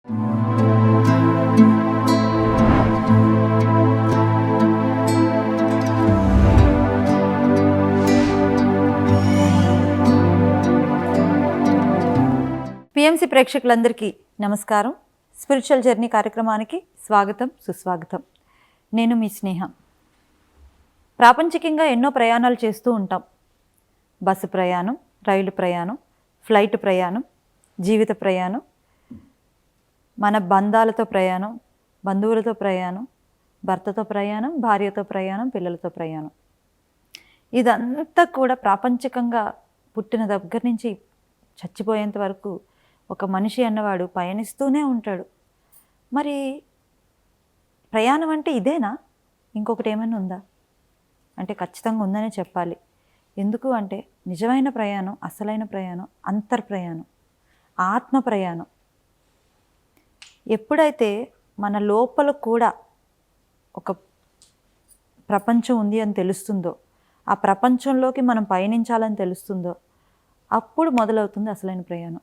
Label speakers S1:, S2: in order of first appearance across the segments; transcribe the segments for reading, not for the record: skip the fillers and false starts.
S1: PMC ప్రేక్షకులందరికీ నమస్కారం. Spiritual journey కార్యక్రమానికి స్వాగతం, సుస్వాగతం. నేను మీ స్నేహ. ప్రాపంచికంగా ఎన్నో ప్రయాణాలు చేస్తూ ఉంటాం. బస్సు ప్రయాణం, రైలు ప్రయాణం, ఫ్లైట్ ప్రయాణం, జీవిత ప్రయాణం, మన బంధాలతో ప్రయాణం, బంధువులతో ప్రయాణం, భర్తతో ప్రయాణం, భార్యతో ప్రయాణం, పిల్లలతో ప్రయాణం. ఇదంతా కూడా ప్రాపంచికంగా పుట్టిన దగ్గర నుంచి చచ్చిపోయేంత వరకు ఒక మనిషి అన్నవాడు పయనిస్తూనే ఉంటాడు. మరి ప్రయాణం అంటే ఇదేనా? ఇంకొకటి ఏమైనా ఉందా అంటే ఖచ్చితంగా ఉందనే చెప్పాలి. ఎందుకు అంటే నిజమైన ప్రయాణం, అసలైన ప్రయాణం అంతర్ప్రయాణం, ఆత్మ ప్రయాణం. ఎప్పుడైతే మన లోపల కూడా ఒక ప్రపంచం ఉంది అని తెలుస్తుందో, ఆ ప్రపంచంలోకి మనం పయనించాలని తెలుస్తుందో, అప్పుడు మొదలవుతుంది అసలైన ప్రయాణం.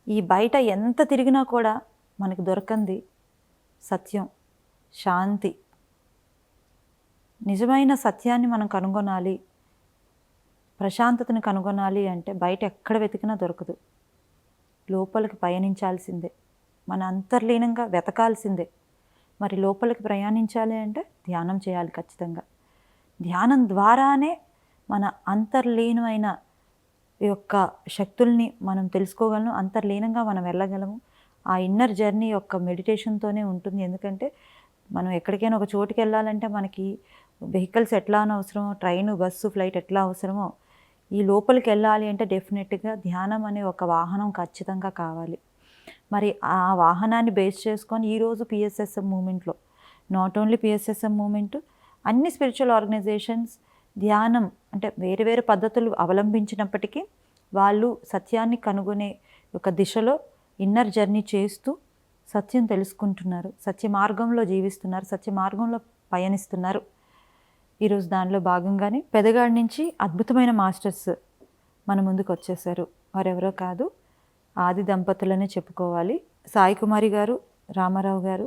S1: ఈ బయట ఎంత తిరిగినా కూడా మనకు దొరకంది సత్యం, శాంతి. నిజమైన సత్యాన్ని మనం కనుగొనాలి, ప్రశాంతతని కనుగొనాలి అంటే బయట ఎక్కడ వెతికినా దొరకదు. లోపలికి పయనించాల్సిందే, మన అంతర్లీనంగా వెతకాల్సిందే. మరి లోపలికి ప్రయాణించాలి అంటే ధ్యానం చేయాలి ఖచ్చితంగా. ధ్యానం ద్వారానే మన అంతర్లీనమైన యొక్క శక్తుల్ని మనం తెలుసుకోగలను, అంతర్లీనంగా మనం వెళ్ళగలము. ఆ ఇన్నర్ జర్నీ యొక్క మెడిటేషన్తోనే ఉంటుంది. ఎందుకంటే మనం ఎక్కడికైనా ఒక చోటుకి వెళ్ళాలంటే మనకి వెహికల్స్ ఎట్లా అవసరమో, ట్రైను, బస్సు, ఫ్లైట్ ఎట్లా అవసరమో, ఈ లోపలికి వెళ్ళాలి అంటే డెఫినెట్గా ధ్యానం అనే ఒక వాహనం ఖచ్చితంగా కావాలి. మరి ఆ వాహనాన్ని బేస్ చేసుకొని ఈరోజు పిఎస్ఎస్ఎం మూమెంట్లో, నాట్ ఓన్లీ పిఎస్ఎస్ఎం మూమెంట్, అన్ని స్పిరిచువల్ ఆర్గనైజేషన్స్ ధ్యానం అంటే వేరు వేరు పద్ధతులు అవలంబించినప్పటికీ వాళ్ళు సత్యాన్ని కనుగొనే ఒక దిశలో ఇన్నర్ జర్నీ చేస్తూ సత్యం తెలుసుకుంటున్నారు, సత్య మార్గంలో జీవిస్తున్నారు, సత్య మార్గంలో పయనిస్తున్నారు. ఈరోజు దానిలో భాగంగానే పెదగాడి నుంచి అద్భుతమైన మాస్టర్స్ మన ముందుకు వచ్చేసారు. వారెవరో కాదు, ఆది దంపతులనే చెప్పుకోవాలి. సాయి కుమారి గారు, రామారావు గారు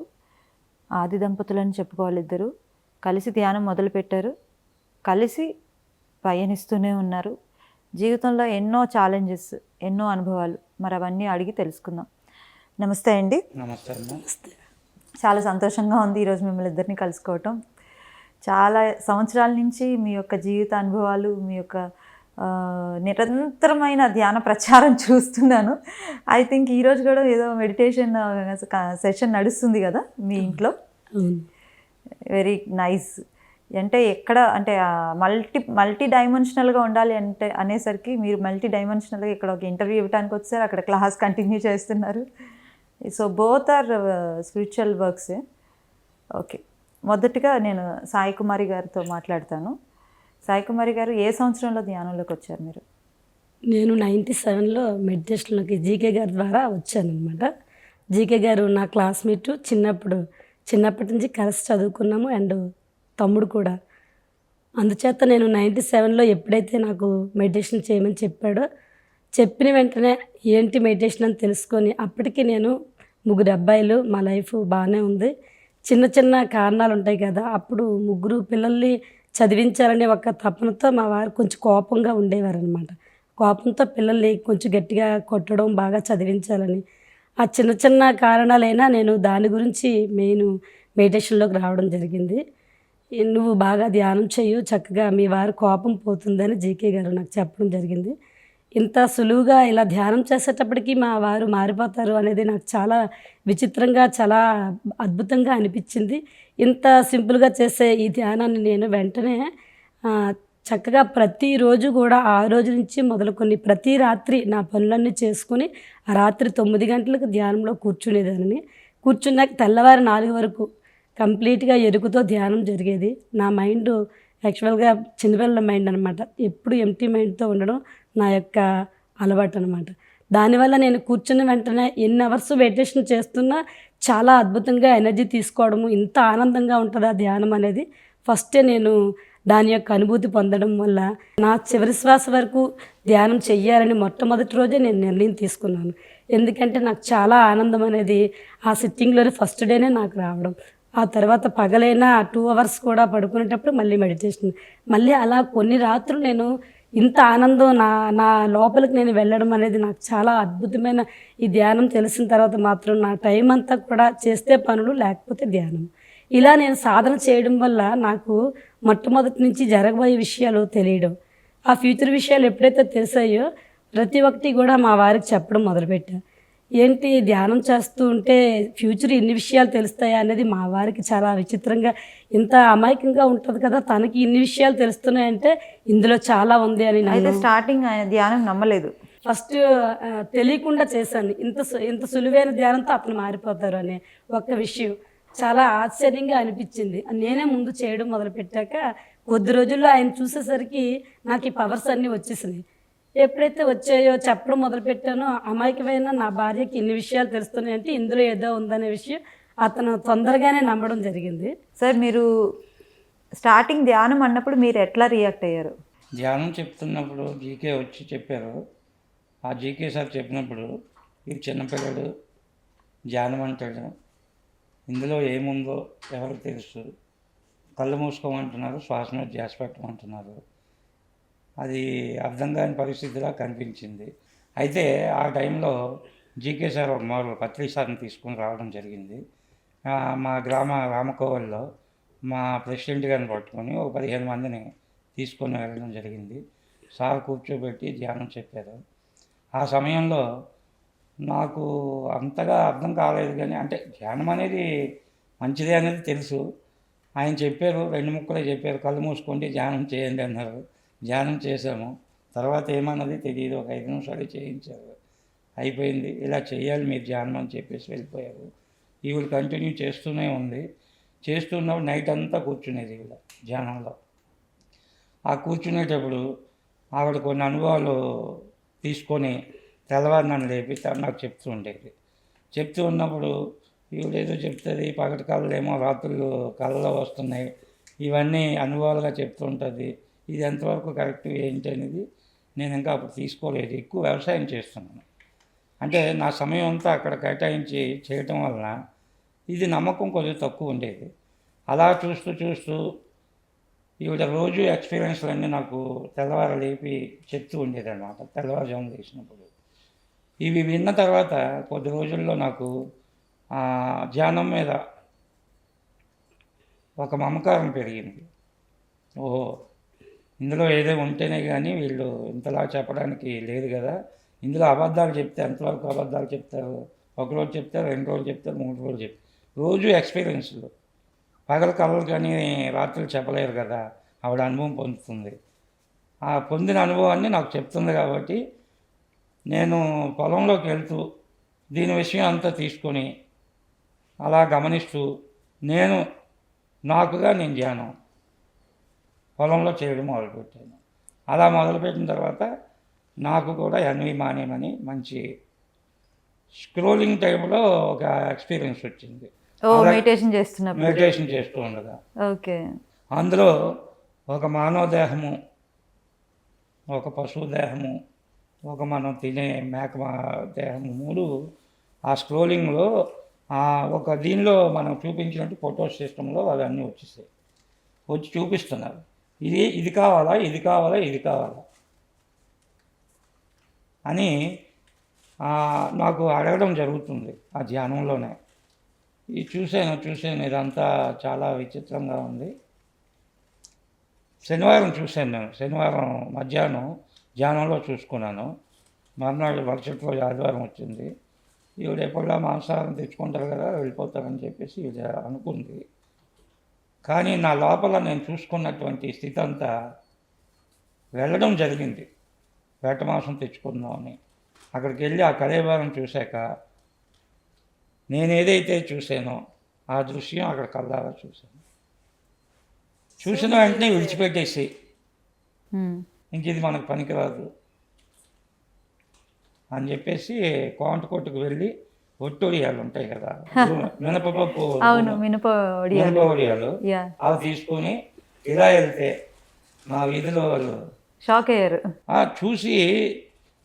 S1: ఆది దంపతులని చెప్పుకోవాలి. ఇద్దరు కలిసి ధ్యానం మొదలుపెట్టారు, కలిసి పయనిస్తూనే ఉన్నారు. జీవితంలో ఎన్నో ఛాలెంజెస్, ఎన్నో అనుభవాలు. మరి అవన్నీ అడిగి తెలుసుకుందాం. నమస్తే అండి.
S2: నమస్తే.
S1: చాలా సంతోషంగా ఉంది ఈరోజు మిమ్మల్ని ఇద్దరిని కలుసుకోవటం. చాలా సంవత్సరాల నుంచి మీ యొక్క జీవిత అనుభవాలు, మీ యొక్క నిరంతరమైన ధ్యాన ప్రచారం చూస్తున్నాను. ఐ థింక్ ఈరోజు కూడా ఏదో మెడిటేషన్ సెషన్ నడుస్తుంది కదా మీ ఇంట్లో. Very nice. అంటే ఎక్కడ అంటే మల్టీ డైమెన్షనల్గా ఉండాలి అంటే అనేసరికి మీరు మల్టీ డైమెన్షనల్గా ఇక్కడ ఒక ఇంటర్వ్యూ ఇవ్వడానికి వచ్చారు, అక్కడ క్లాస్ కంటిన్యూ చేస్తున్నారు. So both are spiritual works. Okay, మొదటిగా నేను సాయి కుమారి గారితో మాట్లాడతాను. సాయి కుమారి గారు, ఏ సంవత్సరంలో ధ్యానంలోకి వచ్చారు మీరు?
S3: నేను 97లో మెడిటేషన్లోకి జీకే గారి ద్వారా వచ్చానమాట. జీకే గారు నా క్లాస్మేట్. చిన్నప్పటి నుంచి కలిసి చదువుకున్నాము. అండ్ తమ్ముడు కూడా. అందుచేత నేను 97లో ఎప్పుడైతే నాకు మెడిటేషన్ చేయమని చెప్పాడో, చెప్పిన వెంటనే ఏంటి మెడిటేషన్ అని తెలుసుకొని, అప్పటికి నేను 3 అబ్బాయిలు, మా లైఫ్ బాగానే ఉంది. చిన్న చిన్న కారణాలు ఉంటాయి కదా, అప్పుడు 3 పిల్లల్ని చదివించాలనే ఒక తపనతో మా వారు కొంచెం కోపంగా ఉండేవారు అనమాట. కోపంతో పిల్లల్ని కొంచెం గట్టిగా కొట్టడం, బాగా చదివించాలని. ఆ చిన్న చిన్న కారణాలైనా నేను దాని గురించి మెయిన్ మెడిటేషన్లోకి రావడం జరిగింది. నువ్వు బాగా ధ్యానం చేయు, చక్కగా మీ వారి కోపం పోతుందని జీకే గారు నాకు చెప్పడం జరిగింది. ఇంత సులువుగా ఇలా ధ్యానం చేసేటప్పటికి మా వారు మారిపోతారు అనేది నాకు చాలా విచిత్రంగా, చాలా అద్భుతంగా అనిపించింది. ఇంత సింపుల్గా చేసే ఈ ధ్యానాన్ని నేను వెంటనే చక్కగా ప్రతిరోజు కూడా ఆ రోజు నుంచి మొదలుకొని ప్రతి రాత్రి నా పనులన్నీ చేసుకుని ఆ రాత్రి 9 గంటలకు ధ్యానంలో కూర్చునేదాన్ని. కూర్చున్నాక తెల్లవారి 4 వరకు కంప్లీట్గా ఎరుకుతో ధ్యానం జరిగేది. నా మైండ్ యాక్చువల్గా చిన్నపిల్లల మైండ్ అనమాట. ఎప్పుడు ఎంటీ మైండ్తో ఉండడం నా యొక్క అలవాటు అనమాట. దానివల్ల నేను కూర్చున్న వెంటనే ఎన్ని అవర్స్ మెడిటేషన్ చేస్తున్నా చాలా అద్భుతంగా ఎనర్జీ తీసుకోవడము, ఇంత ఆనందంగా ఉంటుందా ధ్యానం అనేది ఫస్టే నేను దాని యొక్క అనుభూతి పొందడం వల్ల నా చివరి శ్వాస వరకు ధ్యానం చెయ్యాలని మొట్టమొదటి రోజే నేను నిర్ణయం తీసుకున్నాను. ఎందుకంటే నాకు చాలా ఆనందం అనేది ఆ సిట్టింగ్లోనే ఫస్ట్ డేనే నాకు రావడం. ఆ తర్వాత పగలైనా 2 అవర్స్ కూడా పడుకునేటప్పుడు మళ్ళీ మెడిటేషన్. మళ్ళీ అలా కొన్ని రాత్రులు నేను ఇంత ఆనందం నా నా లోపలికి నేను వెళ్ళడం అనేది నాకు చాలా అద్భుతమైన ఈ ధ్యానం తెలిసిన తర్వాత మాత్రం నా టైం అంతా కూడా చేస్తే పనులు లేకపోతే ధ్యానం. ఇలా నేను సాధన చేయడం వల్ల నాకు మొట్టమొదటి నుంచి జరగబోయే విషయాలు తెలియడం, ఆ ఫ్యూచర్ విషయాలు ఎప్పుడైతే తెలిసాయో ప్రతి ఒక్కటి కూడా మా వారికి చెప్పడం మొదలుపెట్టా. ఏంటి ధ్యానం చేస్తూ ఉంటే ఫ్యూచర్ ఇన్ని విషయాలు తెలుస్తాయా అనేది మా వారికి చాలా విచిత్రంగా, ఇంత అమాయకంగా ఉంటుంది కదా తనకి ఇన్ని విషయాలు తెలుస్తున్నాయంటే ఇందులో చాలా ఉంది అని
S1: అయితే స్టార్టింగ్ ఆయన ధ్యానం నమ్మలేదు.
S3: ఫస్ట్ తెలియకుండా చేశాను. ఇంత సులువైన ధ్యానంతో అతను మారిపోతారు అనే ఒక విషయం చాలా ఆశ్చర్యంగా అనిపించింది. నేనే ముందు చేయడం మొదలుపెట్టాక కొద్ది రోజుల్లో ఆయన చూసేసరికి నాకు ఈ పవర్స్ అన్నీ వచ్చేసినాయి. ఎప్పుడైతే వచ్చాయో చెప్పడం మొదలుపెట్టానో అమాయకమైన నా భార్యకి ఇన్ని విషయాలు తెలుస్తున్నాయి అంటే ఇందులో ఏదో ఉందనే విషయం అతను తొందరగానే నమ్మడం జరిగింది.
S1: సార్ మీరు స్టార్టింగ్ ధ్యానం అన్నప్పుడు మీరు ఎట్లా రియాక్ట్ అయ్యారు?
S2: ధ్యానం చెప్తున్నప్పుడు జీకే వచ్చి చెప్పారు. ఆ జీకే సార్ చెప్పినప్పుడు ఈ చిన్నపిల్లడు ధ్యానం అంటాడు, ఇందులో ఏముందో ఎవరికి తెలుసు, కళ్ళు మూసుకోమంటున్నారు, శ్వాస మీద ధ్యాస పెట్టమంటున్నారు. అది అర్థం కాని పరిస్థితిలా కనిపించింది. అయితే ఆ టైంలో జీకే సార్ ఒక మామూలు పత్రి సార్ని తీసుకుని రావడం జరిగింది. మా గ్రామ రామకోవల్లో మా ప్రెసిడెంట్ గారిని పట్టుకొని ఒక 15 మందిని తీసుకొని వెళ్ళడం జరిగింది. సార్ కూర్చోబెట్టి ధ్యానం చెప్పారు. ఆ సమయంలో నాకు అంతగా అర్థం కాలేదు, కానీ అంటే ధ్యానం అనేది మంచిదే అనేది తెలుసు. ఆయన చెప్పారు, 2 ముక్కలే చెప్పారు, కళ్ళు మూసుకోండి ధ్యానం చేయండి అన్నారు. ధ్యానం చేశాము. తర్వాత ఏమన్నది తెలియదు, ఒక 5 నిమిషాలు చేయించారు, అయిపోయింది. ఇలా చేయాలి మీరు ధ్యానం అని చెప్పేసి వెళ్ళిపోయారు. ఈవిడ కంటిన్యూ చేస్తూనే ఉంది. చేస్తున్నప్పుడు నైట్ అంతా కూర్చునేది ఈవిడ ధ్యానంలో. ఆ కూర్చునేటప్పుడు ఆవిడ కొన్ని అనుభవాలు తీసుకొని తెల్లవారు నన్ను లేపి నాకు చెప్తూ ఉండేది. చెప్తూ ఉన్నప్పుడు ఈవిడేదో చెప్తుంది, పగటి కళలు ఏమో రాత్రులు కళలో వస్తున్నాయి, ఇవన్నీ అనుభవాలుగా చెప్తూ ఉంటుంది. ఇది ఎంతవరకు కరెక్ట్ ఏంటి అనేది నేను ఇంకా అప్పుడు తీసుకోలేదు. ఎక్కువ వ్యవసాయం చేస్తున్నాను, అంటే నా సమయం అంతా అక్కడ కేటాయించి చేయటం వలన ఇది నమ్మకం కొద్దిగా తక్కువ ఉండేది. అలా చూస్తూ చూస్తూ ఈవిడ రోజు ఎక్స్పీరియన్స్లన్నీ నాకు తెల్లవారు లేపి చెప్తూ ఉండేది అన్నమాట, తెల్లవారుజాము లేచినప్పుడు. ఇవి విన్న తర్వాత కొద్ది రోజుల్లో నాకు ధ్యానం మీద ఒక మమకారం పెరిగింది. ఓహో, ఇందులో ఏదో ఉంటేనే కానీ వీళ్ళు ఇంతలా చెప్పడానికి లేదు కదా, ఇందులో అబద్ధాలు చెప్తే ఎంతవరకు అబద్ధాలు చెప్తారు, ఒకరోజు చెప్తారు, 2 రోజులు చెప్తారు, 3 రోజులు చెప్తారు. రోజు ఎక్స్పీరియన్స్లు, పగల కళలు కానీ రాత్రులు చెప్పలేరు కదా, ఆవిడ అనుభవం పొందుతుంది. ఆ పొందిన అనుభవాన్ని నాకు చెప్తుంది కాబట్టి నేను పొలంలోకి వెళ్తూ దీని విషయం అంతా తీసుకొని అలా గమనిస్తూ నాకుగా నేను ధ్యానం పొలంలో చేయడం మొదలుపెట్టాను. అలా మొదలుపెట్టిన తర్వాత నాకు కూడా ఎన్వి మానేమని మంచి స్క్రోలింగ్ టైంలో ఒక ఎక్స్పీరియన్స్ వచ్చింది.
S1: మెడిటేషన్
S2: చేస్తూ ఉండగా
S1: ఓకే,
S2: అందులో ఒక మానవ దేహము, ఒక పశువు దేహము, ఒక మనం తినే మేక దేహము, 3 ఆ స్క్రోలింగ్లో ఒక దీనిలో మనం చూపించినట్టు ఫోటో సిస్టంలో అవన్నీ వచ్చేసాయి. వచ్చి చూపిస్తున్నారు, ఇది కావాలా, ఇది కావాలా, ఇది కావాలా అని నాకు అడగడం జరుగుతుంది ఆ ధ్యానంలోనే. ఇది చూశాను ఇదంతా చాలా విచిత్రంగా ఉంది. శనివారం చూశాను నేను, శనివారం మధ్యాహ్నం ధ్యానంలో చూసుకున్నాను. మర్నాడు మరుసటి రోజు ఆదివారం వచ్చింది. ఈవిడ ఎప్పుడలా మాంసాహారం తెచ్చుకుంటారు కదా, వెళ్ళిపోతారని చెప్పేసి ఈవిడ అనుకుంది. కానీ నా లోపల నేను చూసుకున్నటువంటి స్థితి అంతా వెళ్ళడం జరిగింది. వేట మాంసం తెచ్చుకుందామని అక్కడికి వెళ్ళి ఆ కళేబరం చూశాక నేను ఏదైతే చూశానో ఆ దృశ్యం అక్కడ కళ్ళారా చూశాను. చూసిన వెంటనే విడిచిపెట్టేసి ఇంక ఇది మనకు పనికిరాదు అని చెప్పేసి కోంట కొట్టుకు వెళ్ళి ఒట్టొడియాలు ఉంటాయి కదా, మినపప్పు ఒడియాలు, అవి తీసుకొని ఇలా వెళ్తే మా వీధిలో వాళ్ళు
S1: షాక్ అయ్యారు.
S2: చూసి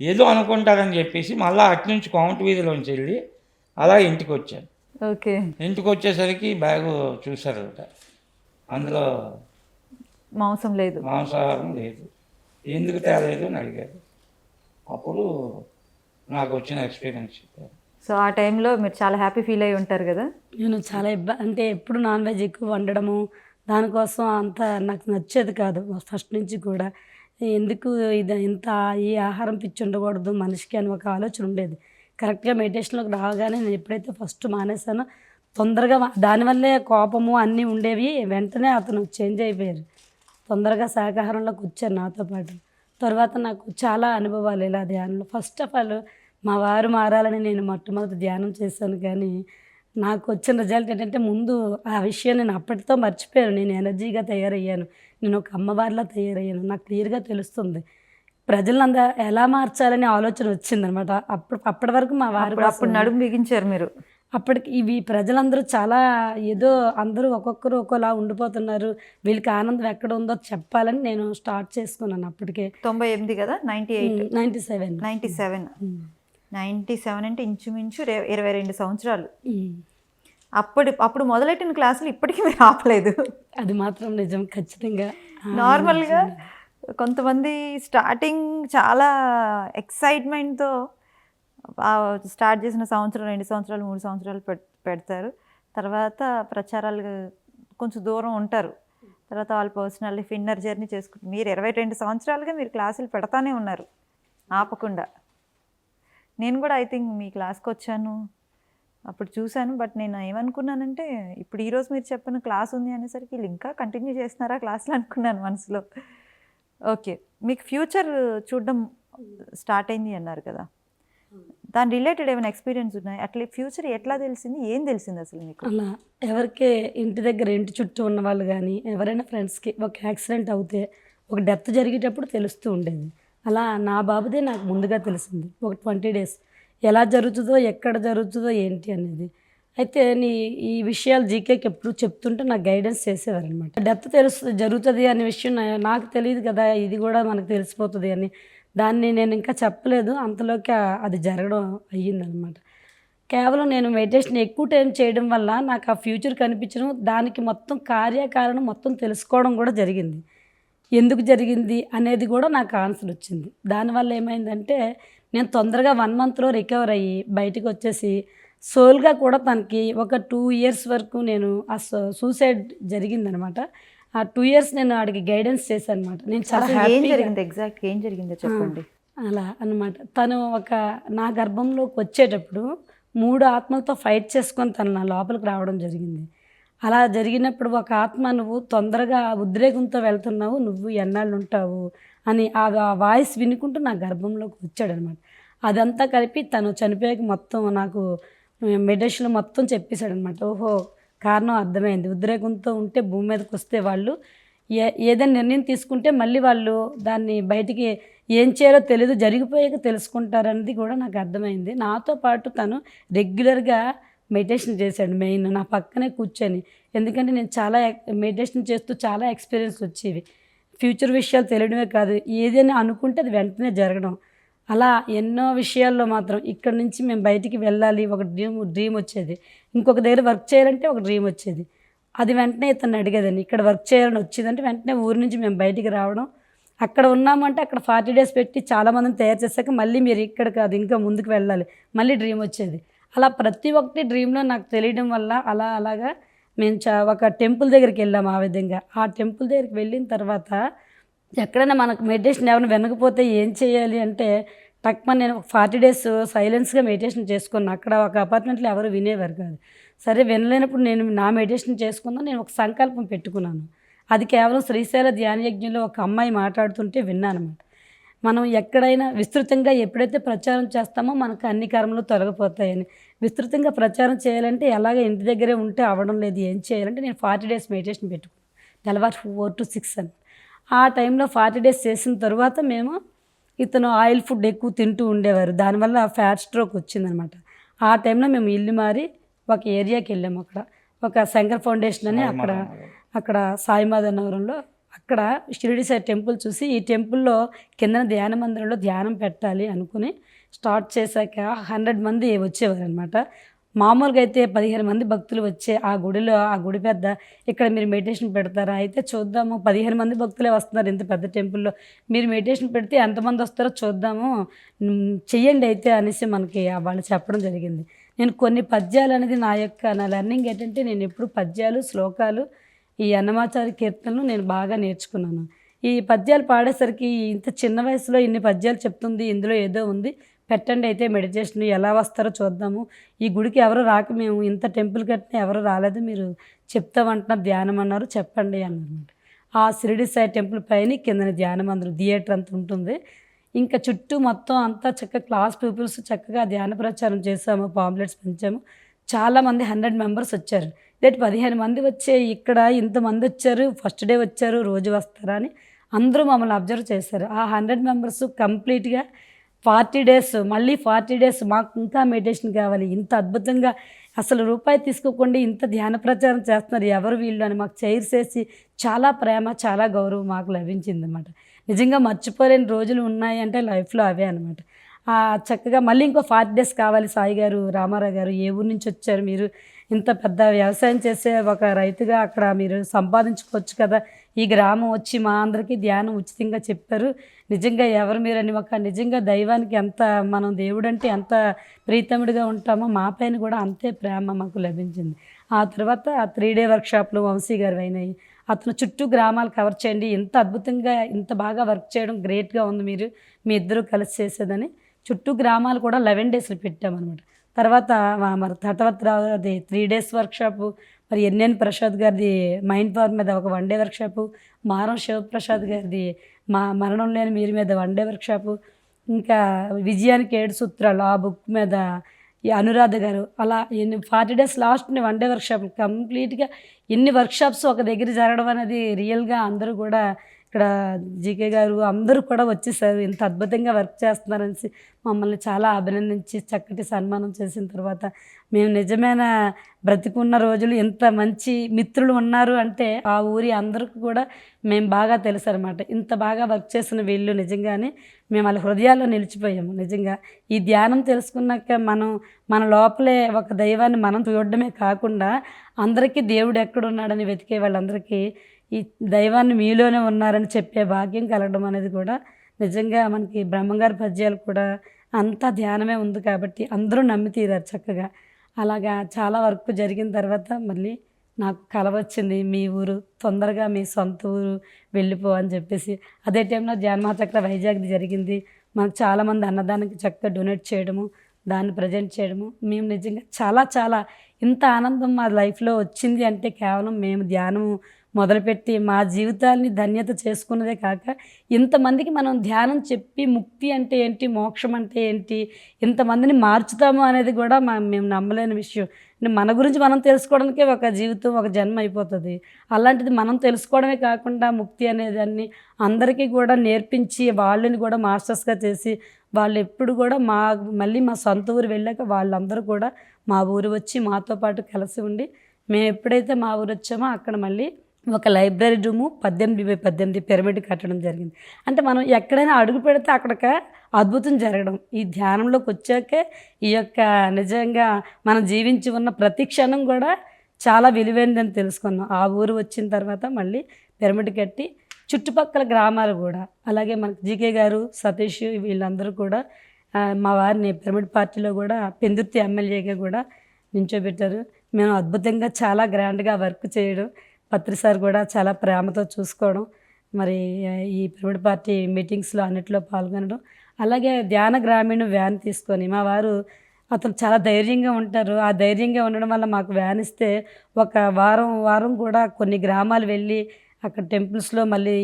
S2: ఏదో అనుకుంటారని చెప్పేసి మళ్ళీ అటు నుంచి కోమటి వీధిలోంచి వెళ్ళి అలా ఇంటికి వచ్చాను.
S1: ఓకే.
S2: ఇంటికి వచ్చేసరికి బ్యాగు చూశారు. అందులో
S1: మాంసం లేదు.
S2: మాంసాహారం లేదు. ఎందుకు తేలేదు అని అడిగారు. అప్పుడు నాకు వచ్చిన ఎక్స్పీరియన్స్ చెప్పారు.
S1: సో ఆ టైంలో మీరు చాలా హ్యాపీ ఫీల్ అయి ఉంటారు కదా.
S3: నేను చాలా అంటే ఎప్పుడు నాన్ వెజ్ ఎక్కువ వండడము దానికోసం అంత నాకు నచ్చేది కాదు ఫస్ట్ నుంచి కూడా. ఎందుకు ఇది ఇంత ఈ ఆహారం పిచ్చి ఉండకూడదు మనిషికి అని ఒక ఆలోచన ఉండేది. కరెక్ట్గా మెడిటేషన్లోకి రాగానే నేను ఎప్పుడైతే ఫస్ట్ మానేసానో తొందరగా దానివల్లే కోపము అన్నీ ఉండేవి. వెంటనే అతను చేంజ్ అయిపోయారు. తొందరగా శాకాహారంలోకి వచ్చారు నాతో పాటు. తర్వాత నాకు చాలా అనుభవాలు ఇలా ధ్యానంలో. ఫస్ట్ ఆఫ్ ఆల్ మా వారు మారాలని నేను మొట్టమొదటి ధ్యానం చేశాను. కానీ నాకు వచ్చిన రిజల్ట్ ఏంటంటే ముందు ఆ విషయం నేను అప్పటితో మర్చిపోయాను. నేను ఎనర్జీగా తయారయ్యాను, నేను ఒక అమ్మవారిలా తయారయ్యాను. నాకు క్లియర్గా తెలుస్తుంది ప్రజలంతా ఎలా మార్చాలనే ఆలోచన వచ్చిందనమాట. అప్పటి వరకు మా వారు
S1: అప్పుడు నడుము బిగించారు మీరు.
S3: అప్పటికి ఇవి ప్రజలందరూ చాలా ఏదో అందరూ ఒక్కొక్కరు ఒక్కోలా ఉండిపోతున్నారు, వీళ్ళకి ఆనందం ఎక్కడ ఉందో చెప్పాలని నేను స్టార్ట్ చేసుకున్నాను. అప్పటికే
S1: 98 కదా, 98,
S3: 97
S1: 97 అంటే ఇంచుమించు 22 సంవత్సరాలు. అప్పుడు మొదలెట్టిన క్లాసులు ఇప్పటికీ మీరు ఆపలేదు.
S3: అది మాత్రం నిజం ఖచ్చితంగా.
S1: నార్మల్గా కొంతమంది స్టార్టింగ్ చాలా ఎక్సైట్మెంట్తో స్టార్ట్ చేసిన సంవత్సరం, 2 సంవత్సరాలు, 3 సంవత్సరాలు పెడతారు. తర్వాత ప్రచారాలు కొంచెం దూరం ఉంటారు. తర్వాత వాళ్ళ పర్సనల్ లైఫ్, ఇన్నర్ జర్నీ చేసుకుంటారు. మీరు 22 సంవత్సరాలుగా మీరు క్లాసులు పెడతానే ఉన్నారు ఆపకుండా. నేను కూడా ఐ థింక్ మీ క్లాస్కి వచ్చాను, అప్పుడు చూశాను. బట్ నేను ఏమనుకున్నానంటే ఇప్పుడు ఈరోజు మీరు చెప్పిన క్లాస్ ఉంది అనేసరికి వీళ్ళు ఇంకా కంటిన్యూ చేస్తున్నారా క్లాసులు అనుకున్నాను మనసులో. ఓకే, మీకు ఫ్యూచర్ చూడడం స్టార్ట్ అయింది అన్నారు కదా, దాని రిలేటెడ్ ఏమైనా ఎక్స్పీరియన్స్ ఉన్నాయి? అట్లా ఫ్యూచర్ ఎట్లా తెలిసింది, ఏం తెలిసింది అసలు మీకు?
S3: అలా ఎవరికి ఇంటి దగ్గర ఇంటి చుట్టూ ఉన్న వాళ్ళు కానీ ఎవరైనా ఫ్రెండ్స్కి ఒక యాక్సిడెంట్ అవుతే ఒక డెత్ జరిగేటప్పుడు తెలుస్తూ ఉండేది. అలా నా బాబుదే నాకు ముందుగా తెలిసింది. ఒక 20 days ఎలా జరుగుతుందో, ఎక్కడ జరుగుతుందో ఏంటి అనేది. అయితే ఈ విషయాలు జీకేకి ఎప్పుడు చెప్తుంటే నాకు గైడెన్స్ చేసేవారనమాట. డెత్ జరుగుతుంది అనే విషయం నాకు తెలియదు కదా, ఇది కూడా మనకు తెలిసిపోతుంది అని. దాన్ని నేను ఇంకా చెప్పలేదు, అంతలోకి అది జరగడం అయ్యిందనమాట. కేవలం నేను మెడిటేషన్ ఎక్కువ టైం చేయడం వల్ల నాకు ఆ ఫ్యూచర్ కనిపించడం, దానికి మొత్తం కార్యకారణం మొత్తం తెలుసుకోవడం కూడా జరిగింది. ఎందుకు జరిగింది అనేది కూడా నాకు ఆన్సర్ వచ్చింది. దానివల్ల ఏమైందంటే నేను తొందరగా 1 monthలో రికవర్ అయ్యి బయటకు వచ్చేసి సోల్గా కూడా తనకి ఒక 2 years వరకు నేను సూసైడ్ జరిగిందనమాట. ఆ 2 years నేను ఆడికి గైడెన్స్ చేశాను అనమాట. నేను చాలా
S1: ఏం జరిగింది, ఎగ్జాక్ట్ ఏం జరిగిందో చెప్పండి.
S3: అలా అనమాట. తను నా గర్భంలోకి వచ్చేటప్పుడు 3 ఆత్మలతో ఫైట్ చేసుకొని తను నా లోపలికి రావడం జరిగింది. అలా జరిగినప్పుడు ఒక ఆత్మ, నువ్వు తొందరగా ఉద్రేకంతో వెళ్తున్నావు, నువ్వు ఎన్నాళ్ళు ఉంటావు అని ఆ వాయిస్ వినుకుంటూ నా గర్భంలోకి వచ్చాడనమాట. అదంతా కలిపి తను చనిపోయాక మొత్తం నాకు మెడిటేషన్లో మొత్తం చెప్పేశాడనమాట. ఓహో, కారణం అర్థమైంది. ఉద్రేకంతో ఉంటే భూమి మీదకి వస్తే వాళ్ళు ఏదైనా నిర్ణయం తీసుకుంటే మళ్ళీ వాళ్ళు దాన్ని బయటికి ఏం చేయాలో తెలియదు, జరిగిపోయాక తెలుసుకుంటారనేది కూడా నాకు అర్థమైంది. నాతో పాటు తను రెగ్యులర్గా మెడిటేషన్ చేశాడు. మెయిన్ నా పక్కనే కూర్చొని, ఎందుకంటే నేను చాలా మెడిటేషన్ చేస్తూ చాలా ఎక్స్పీరియన్స్ వచ్చేవి. ఫ్యూచర్ విషయాలు తెలియడమే కాదు, ఏదైనా అనుకుంటే అది వెంటనే జరగడం. అలా ఎన్నో విషయాల్లో మాత్రం ఇక్కడ నుంచి మేము బయటికి వెళ్ళాలి, ఒక డ్రీమ్ వచ్చేది. ఇంకొక దగ్గర వర్క్ చేయాలంటే ఒక డ్రీమ్ వచ్చేది. అది వెంటనే ఇతను అడిగేదాన్ని, ఇక్కడ వర్క్ చేయాలని వచ్చిందంటే వెంటనే ఊరి నుంచి మేము బయటికి రావడం. అక్కడ ఉన్నామంటే అక్కడ 40 days పెట్టి చాలామందిని తయారు చేశాక మళ్ళీ మీరు ఇక్కడ కాదు ఇంకా ముందుకు వెళ్ళాలి, మళ్ళీ డ్రీమ్ వచ్చేది. అలా ప్రతి ఒక్కటి డ్రీమ్లో నాకు తెలియడం వల్ల అలాగా మేము ఒక టెంపుల్ దగ్గరికి వెళ్ళాము. ఆ విధంగా ఆ టెంపుల్ దగ్గరికి వెళ్ళిన తర్వాత ఎక్కడైనా మనకు మెడిటేషన్ ఎవరైనా వినకపోతే ఏం చేయాలి అంటే టక్మని నేను 40 days సైలెన్స్గా మెడిటేషన్ చేసుకున్నాను. అక్కడ ఒక అపార్ట్మెంట్లో ఎవరు వినేవారు కాదు. సరే వినలేనప్పుడు నేను నా మెడిటేషన్ చేసుకున్నాను. నేను ఒక సంకల్పం పెట్టుకున్నాను. అది కేవలం శ్రీశైల ధ్యాన యజ్ఞంలో ఒక అమ్మాయి మాట్లాడుతుంటే విన్నానమాట. మనం ఎక్కడైనా విస్తృతంగా ఎప్పుడైతే ప్రచారం చేస్తామో మనకు అన్ని కర్మలు తొలగిపోతాయని. విస్తృతంగా ప్రచారం చేయాలంటే ఎలాగ ఇంటి దగ్గరే ఉంటే అవ్వడం లేదు, ఏం చేయాలంటే నేను 40 days మెడిటేషన్ పెట్టుకున్నాను. తెల్లవారు 4 to 6 అని. ఆ టైంలో 40 days చేసిన తర్వాత మేము ఇతను ఆయిల్ ఫుడ్ ఎక్కువ తింటూ ఉండేవారు, దానివల్ల ఫ్యాట్ స్ట్రోక్ వచ్చిందనమాట. ఆ టైంలో మేము ఇల్లు మారి ఒక ఏరియాకి వెళ్ళాము. అక్కడ ఒక శంకర్ ఫౌండేషన్ అని అక్కడ సాయిమాధవ నగరంలో అక్కడ షిరిడి సాయి టెంపుల్ చూసి ఈ టెంపుల్లో కిందన ధ్యాన మందిరంలో ధ్యానం పెట్టాలి అనుకుని స్టార్ట్ చేశాక 100 మంది వచ్చేవారనమాట. మామూలుగా అయితే 15 మంది భక్తులు వచ్చే ఆ గుడిలో ఆ గుడి పెద్ద ఇక్కడ మీరు మెడిటేషన్ పెడతారా? అయితే చూద్దాము 15 మంది భక్తులే వస్తున్నారు ఇంత పెద్ద టెంపుల్‌లో. మీరు మెడిటేషన్ పెడితే ఎంతమంది వస్తారో చూద్దాము. చెయ్యండి అయితే అనేసి మనకి వాళ్ళు చెప్పడం జరిగింది. నేను కొన్ని పద్యాలు అనేది నా లెర్నింగ్ ఏంటంటే నేను ఎప్పుడు పద్యాలు, శ్లోకాలు, ఈ అన్నమాచార్య కీర్తనలు నేను బాగా నేర్చుకున్నాను. ఈ పద్యాలు పాడేసరికి ఇంత చిన్న వయసులో ఇన్ని పద్యాలు చెప్తుంది, ఇందులో ఏదో ఉంది. పెట్టండి అయితే మెడిటేషన్ ఎలా వస్తారో చూద్దాము. ఈ గుడికి ఎవరు రాక మేము ఇంత టెంపుల్ కట్టినా ఎవరు రాలేదు. మీరు చెప్తామంటున్నారు ధ్యానం అన్నారు చెప్పండి అన్నారన్నమాట. ఆ షిరిడి సాయి టెంపుల్ పైన కిందన ధ్యాన మందిరం థియేటర్ అంతా ఉంటుంది. ఇంకా చుట్టూ మొత్తం అంతా చక్కగా క్లాస్ పీపుల్స్ చక్కగా ధ్యాన ప్రచారం చేసాము, పాంప్లెట్స్ పంచాము. చాలామంది 100 మెంబర్స్ వచ్చారు. 15 మంది వచ్చే ఇక్కడ ఇంతమంది వచ్చారు, ఫస్ట్ డే వచ్చారు, రోజు వస్తారా అని అందరూ మమ్మల్ని అబ్జర్వ్ చేశారు. ఆ 100 మెంబర్స్ కంప్లీట్గా 40 డేస్ మళ్ళీ 40 డేస్ మాకు ఇంకా మెడిటేషన్ కావాలి, ఇంత అద్భుతంగా అసలు రూపాయి తీసుకోకుండా ఇంత ధ్యాన ప్రచారం చేస్తున్నారు ఎవరు వీళ్ళు అని మాకు చైర్స్ వేసి చాలా ప్రేమ, చాలా గౌరవం మాకు లభించిందన్నమాట. నిజంగా మర్చిపోలేని రోజులు ఉన్నాయి అంటే లైఫ్లో అవే అనమాట. చక్కగా మళ్ళీ ఇంకో 40 డేస్ కావాలి. సాయి గారు, రామారావు గారు ఏ ఊరు నుంచి వచ్చారు మీరు? ఇంత పెద్ద వ్యవసాయం చేసే ఒక రైతుగా అక్కడ మీరు సంపాదించుకోవచ్చు కదా, ఈ గ్రామం వచ్చి మా అందరికీ ధ్యానం ఉచితంగా చెప్పారు. నిజంగా ఎవరు మీరని నిజంగా దైవానికి ఎంత మనం దేవుడంటే ఎంత ప్రీతముడిగా ఉంటామో మా పైన కూడా అంతే ప్రేమ మాకు లభించింది. ఆ తర్వాత 3 డే వర్క్షాప్లు వంశీ గారు అయినాయి. అతను చుట్టూ గ్రామాలు కవర్ చేయండి, ఇంత అద్భుతంగా ఇంత బాగా వర్క్ చేయడం గ్రేట్గా ఉంది మీరు, మీ ఇద్దరు కలిసి చేసేదని చుట్టూ గ్రామాలు కూడా 11 డేస్లు పెట్టామన్నమాట. తర్వాత మరి తటవత్రావు అది 3 డేస్ వర్క్షాపు, మరి ఎన్ఎన్ ప్రసాద్ గారిది మైండ్ పవర్ మీద ఒక 1 డే వర్క్షాపు, మారం శివప్రసాద్ గారిది మరణం లేని మీరు మీద 1 డే వర్క్షాపు, ఇంకా విజయానికి 7 సూత్రాలు ఆ బుక్ మీద ఈ అనురాధ గారు, అలా 40 డేస్ లాస్ట్ని 1 డే వర్క్షాప్ కంప్లీట్గా ఇన్ని వర్క్షాప్స్ ఒక దగ్గర జరగడం అనేది రియల్గా అందరూ కూడా ఇక్కడ జీకే గారు అందరూ కూడా వచ్చేసారు. ఇంత అద్భుతంగా వర్క్ చేస్తున్నారనేసి మమ్మల్ని చాలా అభినందించి చక్కటి సన్మానం చేసిన తర్వాత మేము నిజమైన బ్రతికున్న రోజులు ఇంత మంచి మిత్రులు ఉన్నారు అంటే ఆ ఊరి అందరికీ కూడా మేము బాగా తెలుసు అనమాట. ఇంత బాగా వర్క్ చేసిన వీళ్ళు నిజంగానే మేము వాళ్ళ హృదయాల్లో నిలిచిపోయాము. నిజంగా ఈ ధ్యానం తెలుసుకున్నాక మన లోపలే ఒక దైవాన్ని మనం చూడడమే కాకుండా అందరికీ దేవుడు ఎక్కడున్నాడని వెతికే వాళ్ళందరికీ ఈ దైవాన్ని మీలోనే ఉన్నారని చెప్పే భాగ్యం కలగడం అనేది కూడా నిజంగా మనకి బ్రహ్మంగారి పద్యాలు కూడా అంతా ధ్యానమే ఉంది కాబట్టి అందరూ నమ్మి తీరారు చక్కగా. అలాగా చాలా వర్క్ జరిగిన తర్వాత మళ్ళీ నాకు కల వచ్చింది, మీ ఊరు తొందరగా మీ సొంత ఊరు వెళ్ళిపో అని చెప్పేసి. అదే టైంలో ధ్యానమాత అక్కడ వైజాగ్ది జరిగింది. మనకు చాలామంది అన్నదానికి చక్కగా డొనేట్ చేయడము, దాన్ని ప్రజెంట్ చేయడము, మేము నిజంగా చాలా చాలా ఇంత ఆనందం మా లైఫ్లో వచ్చింది అంటే కేవలం మేము ధ్యానము మొదలుపెట్టి మా జీవితాన్ని ధన్యత చేసుకున్నదే కాక ఇంతమందికి మనం ధ్యానం చెప్పి ముక్తి అంటే ఏంటి, మోక్షం అంటే ఏంటి, ఇంతమందిని మార్చుతాము అనేది కూడా మేము నమ్మలేని విషయం. మన గురించి మనం తెలుసుకోవడానికే ఒక జీవితం, ఒక జన్మ అయిపోతుంది. అలాంటిది మనం తెలుసుకోవడమే కాకుండా ముక్తి అనేదాన్ని అందరికీ కూడా నేర్పించి వాళ్ళని కూడా మాస్టర్స్గా చేసి వాళ్ళు ఎప్పుడు కూడా మళ్ళీ మా సొంత ఊరు వెళ్ళాక వాళ్ళందరూ కూడా మా ఊరు వచ్చి మాతో పాటు కలిసి ఉండి మేము ఎప్పుడైతే మా ఊరు వచ్చామో అక్కడ మళ్ళీ ఒక లైబ్రరీ రూము 18x18 పిరమిడ్ కట్టడం జరిగింది. అంటే మనం ఎక్కడైనా అడుగు పెడితే అక్కడిక అద్భుతం జరగడం. ఈ ధ్యానంలోకి వచ్చాకే ఈ యొక్క నిజంగా మనం జీవించి ఉన్న ప్రతి క్షణం కూడా చాలా విలువైనదని తెలుసుకున్నాం. ఆ ఊరు వచ్చిన తర్వాత మళ్ళీ పిరమిడ్ కట్టి చుట్టుపక్కల గ్రామాలు కూడా అలాగే మనకు జీకే గారు, సతీష్ వీళ్ళందరూ కూడా మా వారిని పిరమిడ్ పార్టీలో కూడా పెందుర్తి ఎమ్మెల్యేగా కూడా నించోబెట్టారు. మేము అద్భుతంగా చాలా గ్రాండ్గా వర్క్ చేయడం, పత్రి సార్ కూడా చాలా ప్రేమతో చూసుకోవడం, మరి ఈ పిరమిడ్ పార్టీ మీటింగ్స్లో అన్నిట్లో పాల్గొనడం. అలాగే ధ్యాన గ్రామీణ వ్యాన్ తీసుకొని మా వారు అతను చాలా ధైర్యంగా ఉంటారు. ఆ ధైర్యంగా ఉండడం వల్ల మాకు వ్యాన్ ఇస్తే ఒక వారం కూడా కొన్ని గ్రామాలు వెళ్ళి అక్కడ టెంపుల్స్లో మళ్ళీ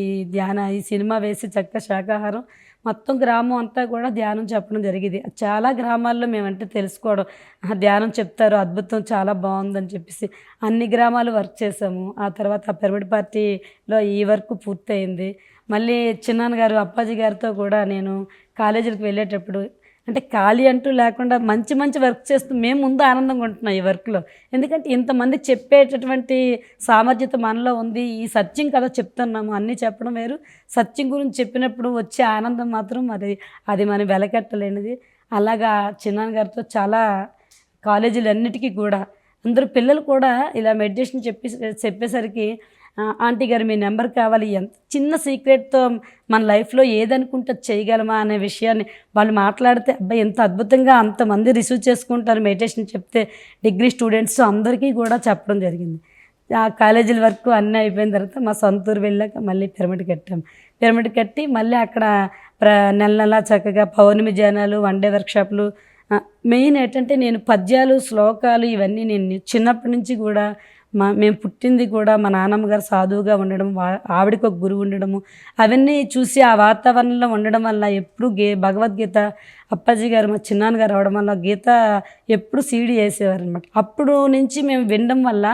S3: ఈ సినిమా వేసి చక్కగా శాకాహారం మొత్తం గ్రామం అంతా కూడా ధ్యానం చెప్పడం జరిగింది. చాలా గ్రామాల్లో మేమంటే తెలుసుకోవడం, ధ్యానం చెప్తారు అద్భుతం చాలా బాగుందని చెప్పేసి అన్ని గ్రామాలు వర్క్ చేసాము. ఆ తర్వాత ఆ పిరమిడ్ పార్టీలో ఈ వర్క్ పూర్తయింది. మళ్ళీ చిన్నాన్న గారు అప్పాజీ గారితో కూడా నేను కాలేజీలకు వెళ్ళేటప్పుడు అంటే ఖాళీ అంటూ లేకుండా మంచి మంచి వర్క్ చేస్తూ మేము ముందు ఆనందంగా ఉంటున్నాం ఈ వర్క్లో. ఎందుకంటే ఇంతమంది చెప్పేటటువంటి సామర్థ్యత మనలో ఉంది. ఈ సత్యం కదా చెప్తున్నాము, అన్నీ చెప్పడం వేరు, సత్యం గురించి చెప్పినప్పుడు వచ్చే ఆనందం మాత్రం మరి అది మనం వెలకట్టలేనిది. అలాగా చిన్నాన్న గారితో చాలా కాలేజీలన్నిటికీ కూడా అందరూ పిల్లలు కూడా ఇలా మెడిటేషన్ చెప్పేసరికి ఆంటీ గారు మీ నెంబర్ కావాలి, ఎంత చిన్న సీక్రెట్తో మన లైఫ్లో ఏదనుకుంటే అది చేయగలమా అనే విషయాన్ని వాళ్ళు మాట్లాడితే అబ్బాయి ఎంత అద్భుతంగా అంతమంది రిసీవ్ చేసుకుంటారు మెడిటేషన్ చెప్తే. డిగ్రీ స్టూడెంట్స్ అందరికీ కూడా చెప్పడం జరిగింది. ఆ కాలేజీల వరకు అన్నీ అయిపోయిన తర్వాత మా సొంత ఊరు వెళ్ళాక మళ్ళీ పిరమిడ్ కట్టాం. పిరమిడ్ కట్టి మళ్ళీ అక్కడ నెల నెలా చక్కగా పౌర్ణమి ధ్యానాలు, వన్ డే వర్క్షాపులు. మెయిన్ ఏంటంటే నేను పద్యాలు, శ్లోకాలు ఇవన్నీ నేను చిన్నప్పటి నుంచి కూడా మేము పుట్టింది కూడా మా నాన్నమ్మ గారు సాధువుగా ఉండడం, ఆవిడకి ఒక గురువు ఉండడము, అవన్నీ చూసి ఆ వాతావరణంలో ఉండడం వల్ల ఎప్పుడు భగవద్గీత అప్పాజీ గారు మా చిన్నాన్నగారు అవడం వల్ల గీత ఎప్పుడు సీడీ వేసేవారు అనమాట. అప్పుడు నుంచి మేము వినడం వల్ల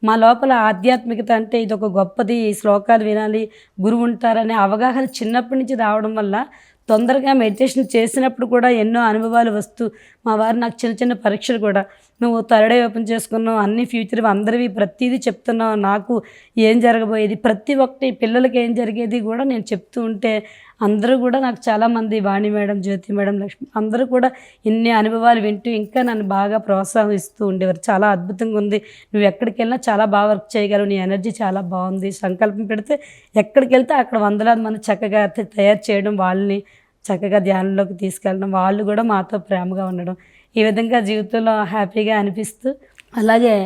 S3: మా లోపల ఆధ్యాత్మికత అంటే ఇది ఒక గొప్పది, ఈ శ్లోకాలు వినాలి, గురువు ఉంటారనే అవగాహన చిన్నప్పటి నుంచి రావడం వల్ల తొందరగా మెడిటేషన్ చేసినప్పుడు కూడా ఎన్నో అనుభవాలు వస్తూ మా వారు నాకు చిన్న చిన్న పరీక్షలు కూడా, నువ్వు థర్డ్ ఐ ఓపెన్ చేసుకున్నావు, అన్ని ఫ్యూచర్ అందరివి ప్రతిదీ చెప్తున్నావు, నాకు ఏం జరగబోయేది ప్రతి ఒక్కటి పిల్లలకి ఏం జరిగేది కూడా నేను చెప్తూ ఉంటే అందరూ కూడా నాకు చాలామంది వాణి మేడం, జ్యోతి మేడం, లక్ష్మి అందరూ కూడా ఇన్ని అనుభవాలు వింటూ ఇంకా నన్ను బాగా ప్రోత్సాహిస్తూ ఉండేవారు. చాలా అద్భుతంగా ఉంది, నువ్వు ఎక్కడికి వెళ్ళినా చాలా బాగా వర్క్ చేయగలవు, నీ ఎనర్జీ చాలా బాగుంది, సంకల్పం పెడితే ఎక్కడికి వెళ్తే అక్కడ వందలాది మంది చక్కగా తయారు చేయడం, వాళ్ళని చక్కగా ధ్యానంలోకి తీసుకెళ్ళడం, వాళ్ళు కూడా మాతో ప్రేమగా ఉండడం, ఈ విధంగా జీవితంలో హ్యాపీగా అనిపిస్తూ, అలాగే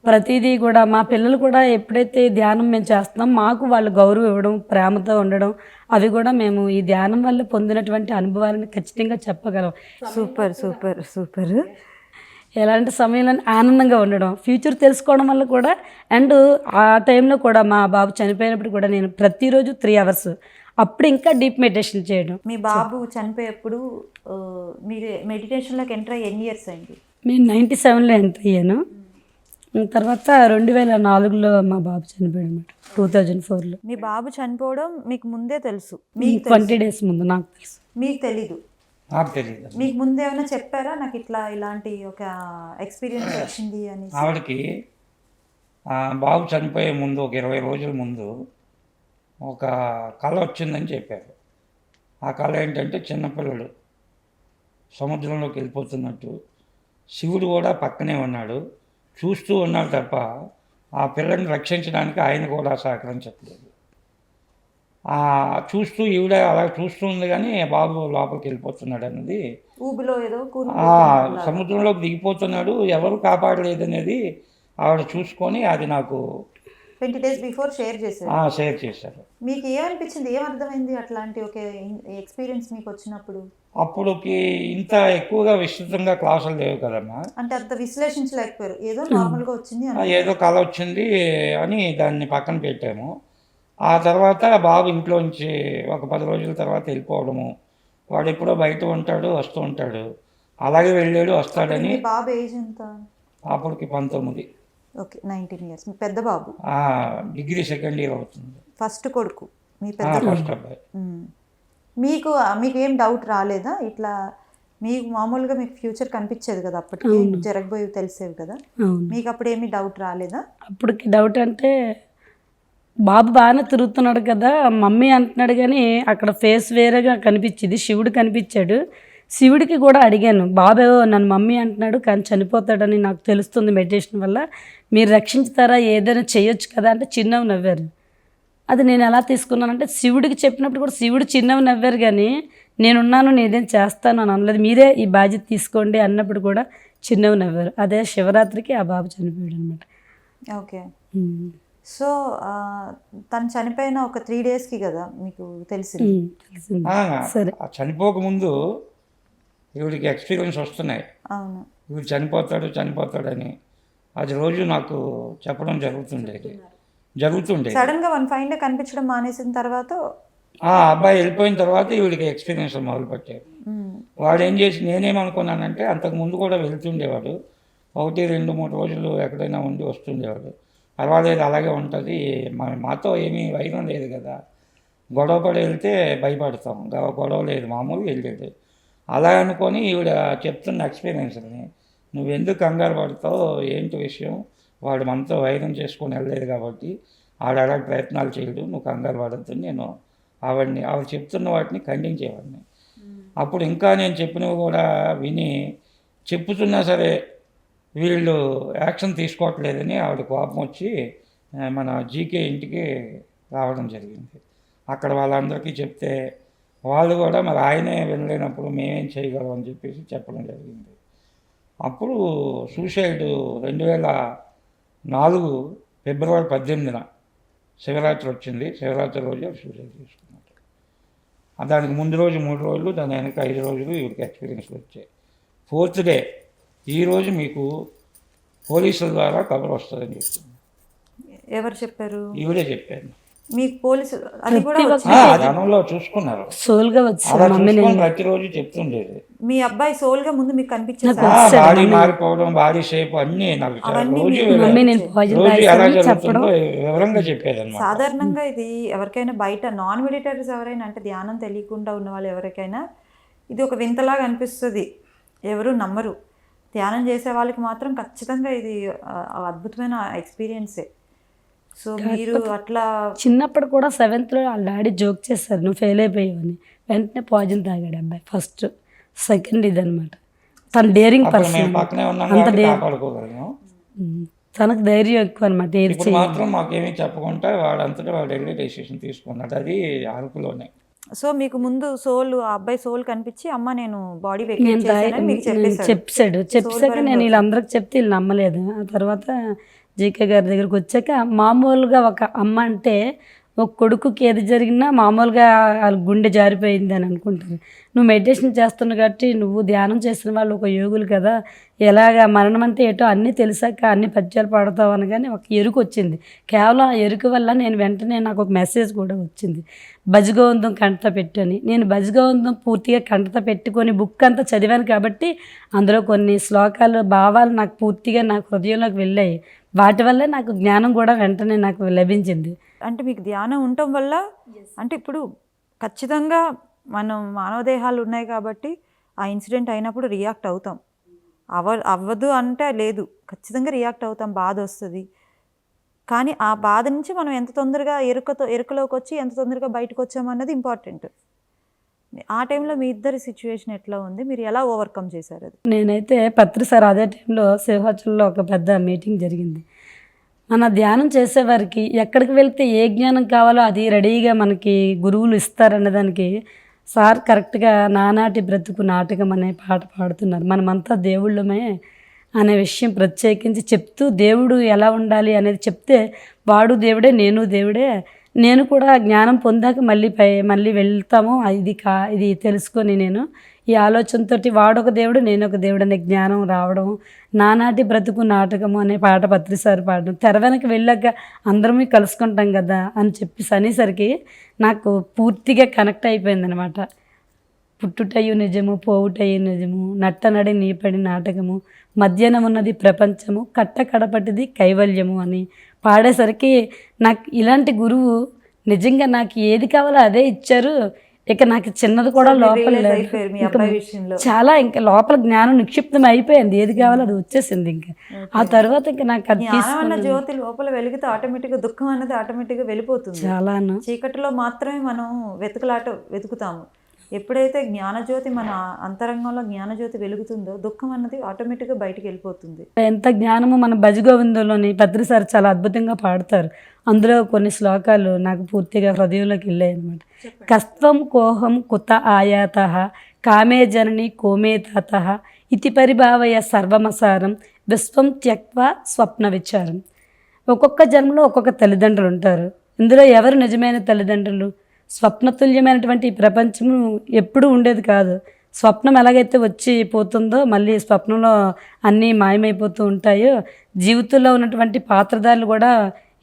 S3: ప్రతిదీ కూడా మా పిల్లలు కూడా ఎప్పుడైతే ధ్యానం మేము చేస్తున్నాం మాకు వాళ్ళు గౌరవం ఇవ్వడం, ప్రేమతో ఉండడం, అవి కూడా మేము ఈ ధ్యానం వల్ల పొందినటువంటి అనుభవాలను ఖచ్చితంగా చెప్పగలం.
S1: Super super super.
S3: ఎలాంటి సమయంలో ఆనందంగా ఉండడం, ఫ్యూచర్ తెలుసుకోవడం వల్ల కూడా. అండ్ ఆ టైంలో కూడా మా బాబు చనిపోయినప్పుడు కూడా నేను ప్రతిరోజు 3 hours అప్పుడు ఇంకా డీప్ మెడిటేషన్ చేయడం.
S1: మీ బాబు చనిపోయేప్పుడు మీరు మెడిటేషన్లోకి ఎంటర్ అయ్యి ఎన్ని ఇయర్స్ అయింది?
S3: నేను 97లో ఎంటర్ అయ్యాను. తర్వాత 2004లో మా బాబు చనిపోయాడు అనమాట, 2004లో.
S1: మీ బాబు చనిపోవడం మీకు ముందే తెలుసు?
S3: 20 days ముందు నాకు తెలుసు.
S1: మీకు తెలీదు?
S2: నాకు తెలియదు.
S1: మీకు ముందు ఏమైనా చెప్పారా నాకు ఇలాంటి ఒక ఎక్స్పీరియన్స్ వచ్చింది అని?
S2: ఆవిడకి బాబు చనిపోయే ముందు ఒక 20 రోజుల ముందు ఒక కళ వచ్చిందని చెప్పారు. ఆ కళ ఏంటంటే చిన్నపిల్లలు సముద్రంలోకి వెళ్ళిపోతున్నట్టు, శివుడు కూడా పక్కనే ఉన్నాడు, చూస్తూ ఉన్నాడు తప్ప ఆ పిల్లని రక్షించడానికి ఆయన కూడా సహకరించట్లేదు. చూస్తూ ఈవిడ అలా చూస్తూ ఉంది కానీ బాబు లోపలికి వెళ్ళిపోతున్నాడు అన్నది,
S1: ఊబిలో ఏదో
S2: సముద్రంలోకి దిగిపోతున్నాడు, ఎవరు కాపాడలేదు అనేది ఆవిడ చూసుకొని అది నాకు
S1: 20 days బిఫోర్ షేర్
S2: చేశారు.
S1: మీకు ఏమనిపించింది, ఏమర్థమైంది అట్లాంటి ఒక ఎక్స్పీరియన్స్ మీకు వచ్చినప్పుడు?
S2: అప్పుడుకి ఇంత ఎక్కువగా విస్తృతంగా క్లాసులు లేవు కదమ్మా,
S1: అంటే అంత విశ్లేషించలేకపోయారు, ఏదో నార్మల్గా వచ్చింది,
S2: ఏదో కళ వచ్చింది అని దాన్ని పక్కన పెట్టాము. ఆ తర్వాత బాబు ఇంట్లోంచి ఒక 10 రోజుల తర్వాత వెళ్ళిపోవడము, వాడు ఎప్పుడో బయట ఉంటాడు వస్తూ ఉంటాడు, అలాగే వెళ్ళాడు వస్తాడని.
S1: బాబు ఏజ్ ఎంత
S2: అప్పటికి 19.
S1: Okay, 19 years. మీ పెద్ద బాబు
S2: డిగ్రీ 2nd year అవుతుంది.
S1: ఫస్ట్ కొడుకు మీ పెద్ద
S2: ఫస్ట్ అబ్బాయి.
S1: మీకు ఏం డౌట్ రాలేదా ఇట్లా? మీకు మామూలుగా మీకు ఫ్యూచర్ కనిపించేది కదా, అప్పటికి జరగబోయేవి తెలిసేవి కదా, మీకు అప్పుడు ఏమీ డౌట్ రాలేదా?
S3: అప్పటికి డౌట్ అంటే బాబు బాగానే తిరుగుతున్నాడు కదా మమ్మీ అంటున్నాడు కానీ అక్కడ ఫేస్ వేరేగా కనిపించింది, శివుడు కనిపించాడు. శివుడికి కూడా అడిగాను, బాబు నన్ను మమ్మీ అంటున్నాడు కానీ చనిపోతాడని నాకు తెలుస్తుంది మెడిటేషన్ వల్ల, మీరు రక్షించుతారా, ఏదైనా చేయొచ్చు కదా అంటే చిన్నవి నవ్వారు. అది నేను ఎలా తీసుకున్నానంటే శివుడికి చెప్పినప్పుడు కూడా శివుడు చిన్నవి నవ్వారు కానీ నేనున్నాను నేనేం చేస్తాను అని అనలేదు, మీరే ఈ బాధ్యత తీసుకోండి అన్నప్పుడు కూడా చిన్నవి నవ్వారు. అదే శివరాత్రికి ఆ బాబు చనిపోయాడు అనమాట.
S1: ఓకే, సో తను చనిపోయిన ఒక 3 daysకి కదా మీకు తెలిసింది?
S3: సరే,
S2: చనిపోకముందు ఈవిడికి ఎక్స్పీరియన్స్ వస్తున్నాయి,
S1: అవును
S2: వీడు చనిపోతాడని అది రోజు నాకు చెప్పడం జరుగుతుండేది.
S1: సడన్ గా 1 fine day కనిపించడం మానేసిన తర్వాత
S2: అబ్బాయి వెళ్ళిపోయిన తర్వాత ఈవిడికి ఎక్స్పీరియన్స్ మొదలుపెట్టారు. వాడు ఏం చేసి నేనేమనుకున్నానంటే అంతకు ముందు కూడా వెళ్తుండేవాడు, 1, 2, 3 రోజులు ఎక్కడైనా ఉండి వస్తుండేవాడు, పర్వాలేదు అలాగే ఉంటుంది, మాతో ఏమీ వైరం లేదు కదా, గొడవ పడి వెళ్తే భయపడతాం, గొడవ లేదు మామూలుగా వెళ్ళాడు. అలా అనుకొని ఈవిడ చెప్తున్న ఎక్స్పీరియన్స్ని నువ్వెందుకు కంగారు పడతావు, ఏంటి విషయం, వాడు మనతో వైరం చేసుకొని వెళ్ళలేదు కాబట్టి ఆడ ప్రయత్నాలు చేయడు, నువ్వు కంగారు పడద్దు. నేను ఆవిడ చెప్తున్న వాటిని ఖండించేవాడిని. అప్పుడు ఇంకా నేను చెప్పినవి కూడా విని చెప్పుతున్నా సరే వీళ్ళు యాక్షన్ తీసుకోవట్లేదని ఆవిడ కోపం వచ్చి మన జీకే ఇంటికి రావడం జరిగింది. అక్కడ వాళ్ళందరికీ చెప్తే వాళ్ళు కూడా మరి ఆయనే వెళ్ళలేనప్పుడు మేమేం చేయగలం అని చెప్పేసి చెప్పడం జరిగింది. అప్పుడు సూసైడ్ 2004 ఫిబ్రవరి 18న శివరాత్రి వచ్చింది. శివరాత్రి రోజు సూసైడ్ చేసుకున్నారు. దానికి ముందు రోజు 3 రోజులు, దాని వెనక 5 రోజులు ఇవిడికి ఎక్స్పీరియన్స్లు వచ్చాయి. 4th డే ఈరోజు మీకు పోలీసుల ద్వారా కబర్ వస్తుందని చెప్తుంది.
S1: ఎవరు చెప్పారు?
S2: ఈవిడే చెప్పాను.
S1: మీకు పోలీసు అది కూడా
S2: జనంలో చూసుకున్నారు.
S3: సోల్గా
S2: అలా చూసుకొని ప్రతిరోజు చెప్తుండేది.
S1: మీ అబ్బాయి సోల్గా ముందు మీకు కనిపించింది.
S2: బాడీ మారిపోవడం, బాడీ షేప్ అన్నీ నాకు రోజు ఎలా జరుగుతుందో వివరంగా చెప్పేది అన్నమాట.
S1: సాధారణంగా ఇది ఎవరికైనా బయట నాన్ మెడిటేటర్స్ ఎవరైనా అంటే ధ్యానం తెలియకుండా ఉన్న వాళ్ళు ఎవరికైనా ఇది ఒక వింతలాగా అనిపిస్తుంది, ఎవరు నమ్మరు. ధ్యానం చేసే వాళ్ళకి మాత్రం ఖచ్చితంగా ఇది అద్భుతమైన ఎక్స్పీరియన్సే. సో మీరు అట్లా
S3: చిన్నప్పుడు కూడా 7th వాళ్ళ డాడీ జోక్ చేస్తారు, నువ్వు ఫెయిల్ అయిపోయావని. వెంటనే పాయిజన్ తాగాడు అబ్బాయి. ఫస్ట్ సెకండ్ ఇదనమాట. తన డేరింగ్ పర్సన్, తనకు ధైర్యం ఎక్కువ అనమాట.
S2: ఇప్పుడు మాత్రం మాకేమీ చెప్పకుండా వాడంతటా వాడు వెళ్ళి డెసిషన్ తీసుకున్నాడు. అది అరకులోనే.
S1: సో మీకు ముందు సోల్, ఆ అబ్బాయి సోల్ కనిపించి అమ్మ నేను బాడీ
S3: చెప్పాక నేను వీళ్ళందరికి చెప్తే వీళ్ళు నమ్మలేదు. ఆ తర్వాత జీకే గారి దగ్గరికి వచ్చాక మామూలుగా ఒక అమ్మ అంటే ఒక కొడుకుకి ఏది జరిగినా మామూలుగా వాళ్ళ గుండె జారిపోయింది అని అనుకుంటారు. నువ్వు మెడిటేషన్ చేస్తున్నావు కాబట్టి నువ్వు ధ్యానం చేసిన వాళ్ళు ఒక యోగులు కదా, ఎలాగా మరణం అంటే ఏటో అన్నీ తెలిసాక అన్ని పద్యాలు పాడతావు అనగానే ఒక ఎరుకు వచ్చింది. కేవలం ఆ ఎరుకు వల్ల నేను వెంటనే నాకు ఒక మెసేజ్ కూడా వచ్చింది, భజగోవిందం కంటత పెట్టని. నేను భజగోవిందం పూర్తిగా కంటత పెట్టుకొని బుక్ అంతా చదివాను కాబట్టి అందులో కొన్ని శ్లోకాలు, భావాలు నాకు పూర్తిగా నాకు హృదయంలోకి వెళ్ళాయి. వాటి వల్లే నాకు జ్ఞానం కూడా వెంటనే నాకు లభించింది.
S1: అంటే మీకు ధ్యానం ఉండటం వల్ల అంటే ఇప్పుడు ఖచ్చితంగా మనం మానవ దేహాలు ఉన్నాయి కాబట్టి ఆ ఇన్సిడెంట్ అయినప్పుడు రియాక్ట్ అవుతాం. అవ్వదు అంటే లేదు, ఖచ్చితంగా రియాక్ట్ అవుతాం, బాధ వస్తుంది. కానీ ఆ బాధ నుంచి మనం ఎంత తొందరగా ఎరుకలోకి వచ్చి ఎంత తొందరగా బయటకు వచ్చామన్నది ఇంపార్టెంట్. ఆ టైంలో మీ ఇద్దరి సిచ్యువేషన్ ఎట్లా ఉంది, మీరు ఎలా ఓవర్కమ్ చేశారు అది?
S3: నేనైతే పత్రి సార్ అదే టైంలో సింహాచలంలో ఒక పెద్ద మీటింగ్ జరిగింది. మన ధ్యానం చేసేవారికి ఎక్కడికి వెళ్తే ఏ జ్ఞానం కావాలో అది రెడీగా మనకి గురువులు ఇస్తారన్న దానికి సార్ కరెక్ట్గా నానాటి బ్రతుకు నాటకం అనే పాట పాడుతున్నారు. మనమంతా దేవుళ్ళమే అనే విషయం ప్రత్యేకించి చెప్తూ దేవుడు ఎలా ఉండాలి అనేది చెప్తే వాడు దేవుడే, నేను దేవుడే, నేను కూడా జ్ఞానం పొందాక మళ్ళీ వెళ్తాము, ఇది తెలుసుకొని నేను ఈ ఆలోచనతో వాడొక దేవుడు నేను ఒక దేవుడు అనే జ్ఞానం రావడం, నానాటి బ్రతుకు నాటకము అనే పాట పత్రిసారి పాడడం, తెర వెనక్కి వెళ్ళాక అందరమీ కలుసుకుంటాం కదా అని చెప్పి అనేసరికి నాకు పూర్తిగా కనెక్ట్ అయిపోయింది అనమాట. పుట్టుటయ్యు నిజము, పోవుటయ్యు నిజము, నట్టనడి నీపడి నాటకము, మధ్యాహ్నం ఉన్నది ప్రపంచము, కట్ట కడపటిది కైవల్యము అని పాడేసరికి నాకు ఇలాంటి గురువు నిజంగా నాకు ఏది కావాలో అదే ఇచ్చారు. ఇక నాకు చిన్నది కూడా లోపల చాలా ఇంకా లోపల జ్ఞానం నిక్షిప్తం అయిపోయింది, ఏది కావాలో అది వచ్చేసింది. ఇంకా ఆ తర్వాత ఇంకా నాకు అది
S1: జ్యోతి లోపల వెలిగితే ఆటోమేటిక్గా దుఃఖం అనేది ఆటోమేటిక్గా వెళ్ళిపోతుంది.
S3: చాలా
S1: చీకటిలో మాత్రమే మనం వెతుకుతాము. ఎప్పుడైతే జ్ఞానజ్యోతి మన అంతరంగంలో జ్ఞానజ్యోతి వెలుగుతుందో దుఃఖం అన్నది ఆటోమేటిక్గా బయటికి వెళ్ళిపోతుంది.
S3: ఎంత జ్ఞానము మన భజగోవిందంలోని పత్రిసారి చాలా అద్భుతంగా పాడతారు. అందులో కొన్ని శ్లోకాలు నాకు పూర్తిగా హృదయంలోకి వెళ్ళాయి అనమాట. కస్త్వం కోహం కుత ఆయాత కామే జనని కోమే తాత ఇతి పరిభావయ సర్వమసారం విశ్వం త్యక్వా స్వప్న విచారం. ఒక్కొక్క జన్మలో ఒక్కొక్క తల్లిదండ్రులు ఉంటారు. ఇందులో ఎవరు నిజమైన తల్లిదండ్రులు? స్వప్నతుల్యమైనటువంటి ఈ ప్రపంచము ఎప్పుడూ ఉండేది కాదు. స్వప్నం ఎలాగైతే వచ్చి పోతుందో మళ్ళీ స్వప్నంలో అన్నీ మాయమైపోతూ ఉంటాయో జీవితంలో ఉన్నటువంటి పాత్రధారులు కూడా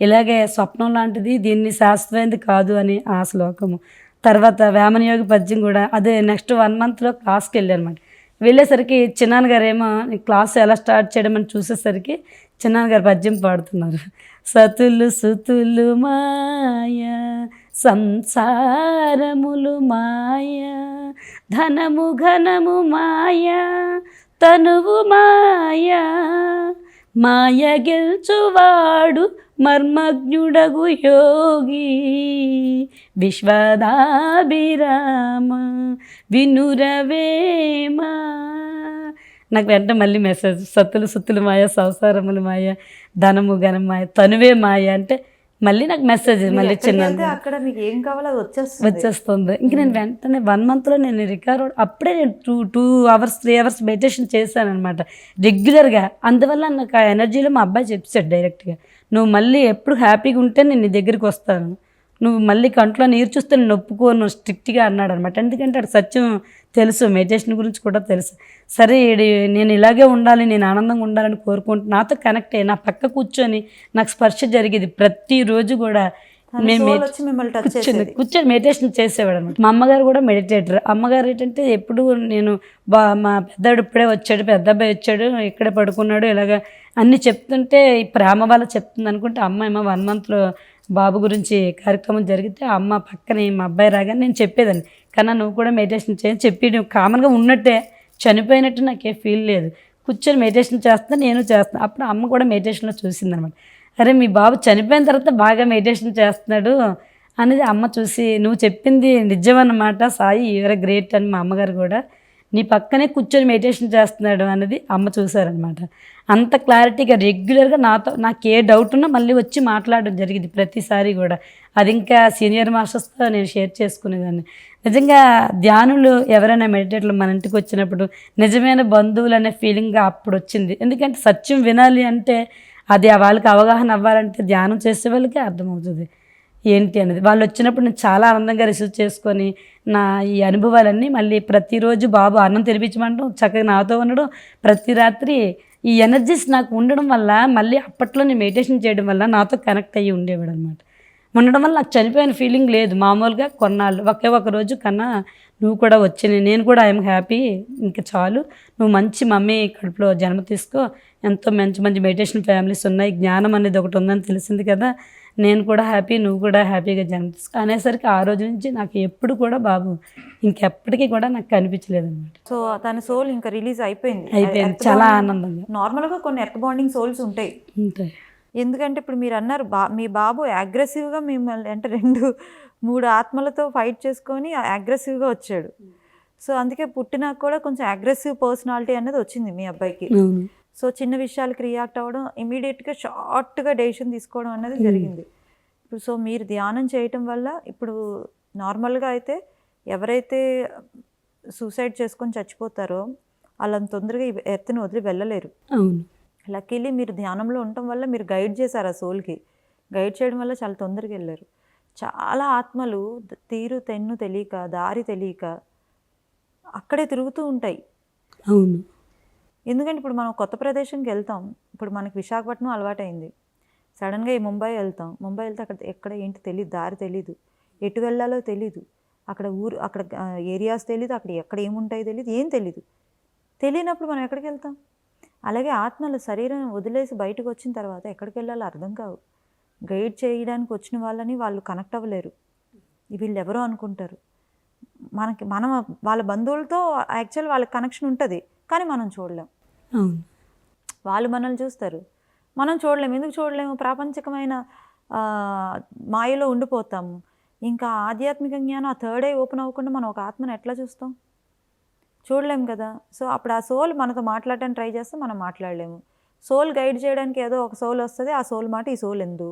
S3: ఇలాగే స్వప్నం లాంటిది, దీన్ని శాశ్వతమైనది కాదు అని ఆ శ్లోకము. తర్వాత వేమనయోగి పద్యం కూడా అదే నెక్స్ట్ 1 monthలో క్లాస్కి వెళ్ళానమాట. వెళ్ళేసరికి చిన్నాన్నగారు ఏమో క్లాస్ ఎలా స్టార్ట్ చేయడం అని చూసేసరికి చిన్నాన్నగారు పద్యం పాడుతున్నారు. సతులు సుతులు మాయ సంసారములు మాయ, ధనము ఘనము మాయ, తనువు మాయ, మాయ గెల్చువాడు మర్మజ్ఞుడగు యోగి. విశ్వదాభిరామ వినురవేమా. నాకు వెంట మళ్ళీ మెసేజ్, సత్తులు సుత్తులు మాయ, సంసారములు మాయ, ధనము ఘనం మాయ, తనువే మాయ అంటే మళ్ళీ నాకు మెసేజ్ మళ్ళీ చిన్న
S1: అక్కడ మీకు ఏం కావాలో అది
S3: వచ్చేస్తుంది. ఇంక నేను వెంటనే 1 monthలో నేను రికవర్ అప్పుడే నేను 2 hours 3 hours మెడిటేషన్ చేశాను అనమాట రెగ్యులర్గా. అందువల్ల నాకు ఆ ఎనర్జీలో మా అబ్బాయి చెప్పాడు డైరెక్ట్గా, నువ్వు మళ్ళీ ఎప్పుడు హ్యాపీగా ఉంటే నేను నీ దగ్గరికి వస్తాను, నువ్వు మళ్ళీ కంట్లో నీరు చూస్తే నేను ఒప్పుకోను స్ట్రిక్ట్గా అన్నాడు అనమాట. ఎందుకంటే అక్కడ సత్యం తెలుసు, మెడిటేషన్ గురించి కూడా తెలుసు. సరే నేను ఇలాగే ఉండాలి, నేను ఆనందంగా ఉండాలని కోరుకుంటూ నాతో కనెక్ట్ అయ్యి నా పక్క కూర్చొని నాకు స్పర్శ జరిగేది ప్రతిరోజు కూడా. మేము కూర్చొని మెడిటేషన్ చేసేవాడు అనమాట. మా అమ్మగారు కూడా మెడిటేటర్. అమ్మగారు ఏంటంటే ఎప్పుడు నేను మా పెద్దవాడు ఇప్పుడే వచ్చాడు, పెద్ద అబ్బాయి వచ్చాడు, ఇక్కడే పడుకున్నాడు, ఇలాగ అన్నీ చెప్తుంటే ఈ ప్రేమ వల్ల చెప్తుంది అనుకుంటే అమ్మ ఏమో 1 monthలో బాబు గురించి కార్యక్రమం జరిగితే అమ్మ పక్కనే మా అబ్బాయి రాగానే నేను చెప్పేదాన్ని, కన్నా నువ్వు కూడా మెడిటేషన్ చేయని చెప్పి కామన్గా ఉన్నట్టే, చనిపోయినట్టు నాకే ఫీల్ లేదు, కూర్చొని మెడిటేషన్ చేస్తున్నా నేను చేస్తాను. అప్పుడు అమ్మ కూడా మెడిటేషన్లో చూసిందనమాట. అరే మీ బాబు చనిపోయిన తర్వాత బాగా మెడిటేషన్ చేస్తున్నాడు అనేది అమ్మ చూసి, నువ్వు చెప్పింది నిజమన్నమాట సాయి, యూఆర్ గ్రేట్ అని మా అమ్మగారు కూడా నీ పక్కనే కూర్చొని మెడిటేషన్ చేస్తున్నాడు అనేది అమ్మ చూశారనమాట. అంత క్లారిటీగా రెగ్యులర్గా నాతో నాకు ఏ డౌట్ ఉన్నా మళ్ళీ వచ్చి మాట్లాడడం జరిగింది ప్రతిసారి కూడా. అది ఇంకా సీనియర్ మాస్టర్స్తో నేను షేర్ చేసుకునేదాన్ని. నిజంగా ధ్యానులు ఎవరైనా మెడిటేటర్లు మన ఇంటికి వచ్చినప్పుడు నిజమైన బంధువులు అనే ఫీలింగ్ అప్పుడు వచ్చింది. ఎందుకంటే సత్యం వినాలి అంటే అది వాళ్ళకి అవగాహన అవ్వాలంటే ధ్యానం చేసే వాళ్ళకే అర్థమవుతుంది ఏంటి అనేది. వాళ్ళు వచ్చినప్పుడు నేను చాలా ఆనందంగా రిసీవ్ చేసుకొని నా ఈ అనుభవాలన్నీ మళ్ళీ ప్రతిరోజు బాబు అన్నం తినిపించమంటాం, చక్కగా నాతో ఉండడం, ప్రతి రాత్రి ఈ ఎనర్జీస్ నాకు ఉండడం వల్ల మళ్ళీ అప్పట్లో నేను మెడిటేషన్ చేయడం వల్ల నాతో కనెక్ట్ అయ్యి ఉండేవాడు అనమాట. ఉండడం వల్ల నాకు చనిపోయిన ఫీలింగ్ లేదు. మామూలుగా కొన్నాళ్ళు ఒక రోజు కన్నా నువ్వు కూడా వచ్చి నేను కూడా ఐఎమ్ హ్యాపీ, ఇంకా చాలు, నువ్వు మంచి మమ్మీ కడుపులో జన్మ తీసుకో, ఎంతో మంచి మంచి మెడిటేషన్ ఫ్యామిలీస్ ఉన్నాయి, జ్ఞానం అనేది ఒకటి ఉందని తెలిసింది కదా, నేను కూడా హ్యాపీ, నువ్వు కూడా హ్యాపీగా జన్మ తీసుకో అనేసరికి ఆ రోజు నుంచి నాకు ఎప్పుడు కూడా బాబు ఇంకెప్పటికీ కూడా నాకు కనిపించలేదు అనమాట.
S1: సో తన సోల్ ఇంకా రిలీజ్ అయిపోయింది.
S3: చాలా ఆనందంగా.
S1: నార్మల్గా కొన్ని ఎర్త్ బాండింగ్ సోల్స్ ఉంటాయి. ఎందుకంటే ఇప్పుడు మీరు అన్నారు మీ బాబు అగ్రెసివ్గా మిమ్మల్ని అంటే 2-3 ఆత్మలతో ఫైట్ చేసుకొని అగ్రెసివ్గా వచ్చాడు. సో అందుకే పుట్టినాక కూడా కొంచెం అగ్రెసివ్ పర్సనాలిటీ అనేది వచ్చింది మీ అబ్బాయికి. సో చిన్న విషయాలకి రియాక్ట్ అవ్వడం, ఇమీడియట్గా షార్ట్గా డెసిషన్ తీసుకోవడం అనేది జరిగింది. ఇప్పుడు సో మీరు ధ్యానం చేయటం వల్ల ఇప్పుడు నార్మల్గా అయితే ఎవరైతే సూసైడ్ చేసుకొని చచ్చిపోతారో వాళ్ళని తొందరగా ఈ ఎర్త్ని వదిలి వెళ్ళలేరు. లక్కీలీ మీరు ధ్యానంలో ఉండటం వల్ల మీరు గైడ్ చేశారు ఆ సోల్కి. గైడ్ చేయడం వల్ల చాలా తొందరగా వెళ్ళారు. చాలా ఆత్మలు తీరు తెన్ను తెలియక, దారి తెలియక అక్కడే తిరుగుతూ ఉంటాయి.
S3: అవును.
S1: ఎందుకంటే ఇప్పుడు మనం కొత్త ప్రదేశంకి వెళ్తాం. ఇప్పుడు మనకి విశాఖపట్నం అలవాటైంది, సడన్గా ఈ ముంబై వెళ్తాం. ముంబై వెళ్తే ఎక్కడ ఏంటి తెలియదు, దారి తెలీదు, ఎటు వెళ్ళాలో తెలీదు, అక్కడ ఏరియాస్ తెలీదు, ఎక్కడ ఏముంటాయో తెలీదు, ఏం తెలీదు. తెలియనప్పుడు మనం ఎక్కడికి వెళ్తాం? అలాగే ఆత్మలు శరీరం వదిలేసి బయటకు వచ్చిన తర్వాత ఎక్కడికి వెళ్ళాలో అర్థం కావు. గైడ్ చేయడానికి వచ్చిన వాళ్ళని వాళ్ళు కనెక్ట్ అవ్వలేరు. వీళ్ళు ఎవరో అనుకుంటారు. మనం వాళ్ళ బంధువులతో యాక్చువల్ వాళ్ళకి కనెక్షన్ ఉంటుంది, కానీ మనం చూడలేం. వాళ్ళు మనల్ని చూస్తారు, మనం చూడలేము. ఎందుకు చూడలేము? ప్రాపంచికమైన మాయలో ఉండిపోతాము. ఇంకా ఆధ్యాత్మిక జ్ఞానం ఆ థర్డ్ ఐ ఓపెన్ అవ్వకుండా మనం ఒక ఆత్మను ఎట్లా చూస్తాం? చూడలేము కదా. సో అప్పుడు ఆ సోల్ మనతో మాట్లాడటానికి ట్రై చేస్తే మనం మాట్లాడలేము. సోల్ గైడ్ చేయడానికి ఏదో ఒక సోల్ వస్తుంది, ఆ సోల్ మాట ఈ సోల్ ఎందు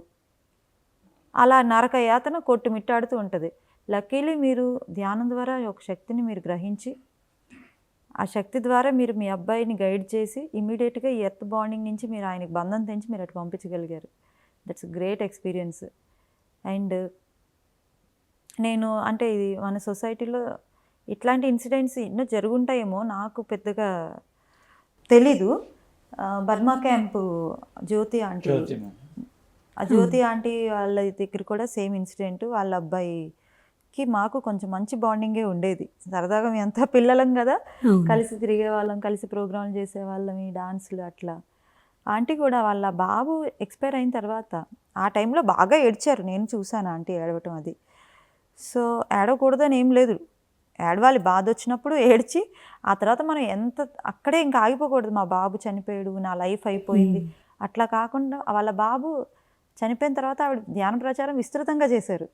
S1: అలా నరక యాతన కొట్టుమిట్టాడుతూ ఉంటుంది. లక్కీలీ మీరు ధ్యానం ద్వారా ఒక శక్తిని మీరు గ్రహించి ఆ శక్తి ద్వారా మీరు మీ అబ్బాయిని గైడ్ చేసి ఇమీడియట్గా ఈ ఎర్త్ బాండింగ్ నుంచి మీరు ఆయనకి బంధం తెంచి మీరు అటు పంపించగలిగారు. That's great experience. అండ్ నేను అంటే ఇది మన సొసైటీలో ఇట్లాంటి ఇన్సిడెంట్స్ ఎన్నో జరుగుంటాయేమో, నాకు పెద్దగా తెలీదు. బర్మా క్యాంపు జ్యోతి ఆంటీ, ఆ జ్యోతి ఆంటీ వాళ్ళ దగ్గర కూడా సేమ్ ఇన్సిడెంట్. వాళ్ళ అబ్బాయికి మాకు కొంచెం మంచి బాండింగే ఉండేది. సరదాగా మేము అంతా పిల్లలం కదా, కలిసి తిరిగే వాళ్ళం, కలిసి ప్రోగ్రాంలు చేసేవాళ్ళం, ఈ డాన్సులు అట్లా. ఆంటీ కూడా వాళ్ళ బాబు ఎక్స్పైర్ అయిన తర్వాత ఆ టైంలో బాగా ఏడ్చారు. నేను చూశాను ఆంటీ ఏడవటం. అది సో ఏడవకూడదని ఏం లేదు, ఏడవాలి, బాధ వచ్చినప్పుడు ఏడ్చి ఆ తర్వాత మనం ఎంత అక్కడే ఇంకా ఆగిపోకూడదు. మా బాబు చనిపోయాడు, నా లైఫ్ అయిపోయింది అట్లా కాకుండా వాళ్ళ బాబు చనిపోయిన తర్వాత ఆవిడ ధ్యాన ప్రచారం విస్తృతంగా చేశారు.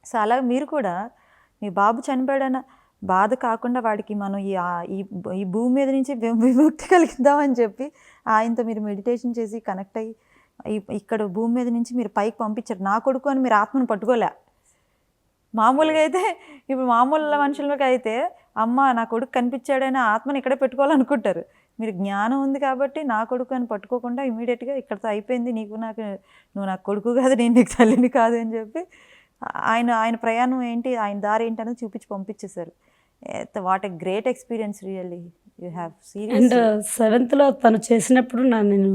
S1: సో అలాగే మీరు కూడా మీ బాబు చనిపోయాడన్న బాధ కాకుండా వాడికి మనం ఈ భూమి మీద నుంచి విముక్తి కలిగిద్దామని చెప్పి ఆయనతో మీరు మెడిటేషన్ చేసి కనెక్ట్ అయ్యి ఇక్కడ భూమి మీద నుంచి మీరు పైకి పంపించారు. నా కొడుకు అని మీరు ఆత్మను పట్టుకోలే. మామూలుగా అయితే ఇప్పుడు మామూలు మనుషులకి అయితే అమ్మ నా కొడుకు కనిపించాడని ఆత్మని ఇక్కడే పెట్టుకోవాలనుకుంటారు. మీరు జ్ఞానం ఉంది కాబట్టి నా కొడుకు అని పట్టుకోకుండా ఇమీడియట్గా ఇక్కడతో అయిపోయింది, నువ్వు నాకు కొడుకు కాదు, నేను నీకు తల్లిని కాదు అని చెప్పి ఆయన ప్రయాణం ఏంటి, ఆయన దారి ఏంటి అనేది చూపించి పంపించేశారు. What a great experience really you have.
S3: And 7th తను చేసినప్పుడు నేను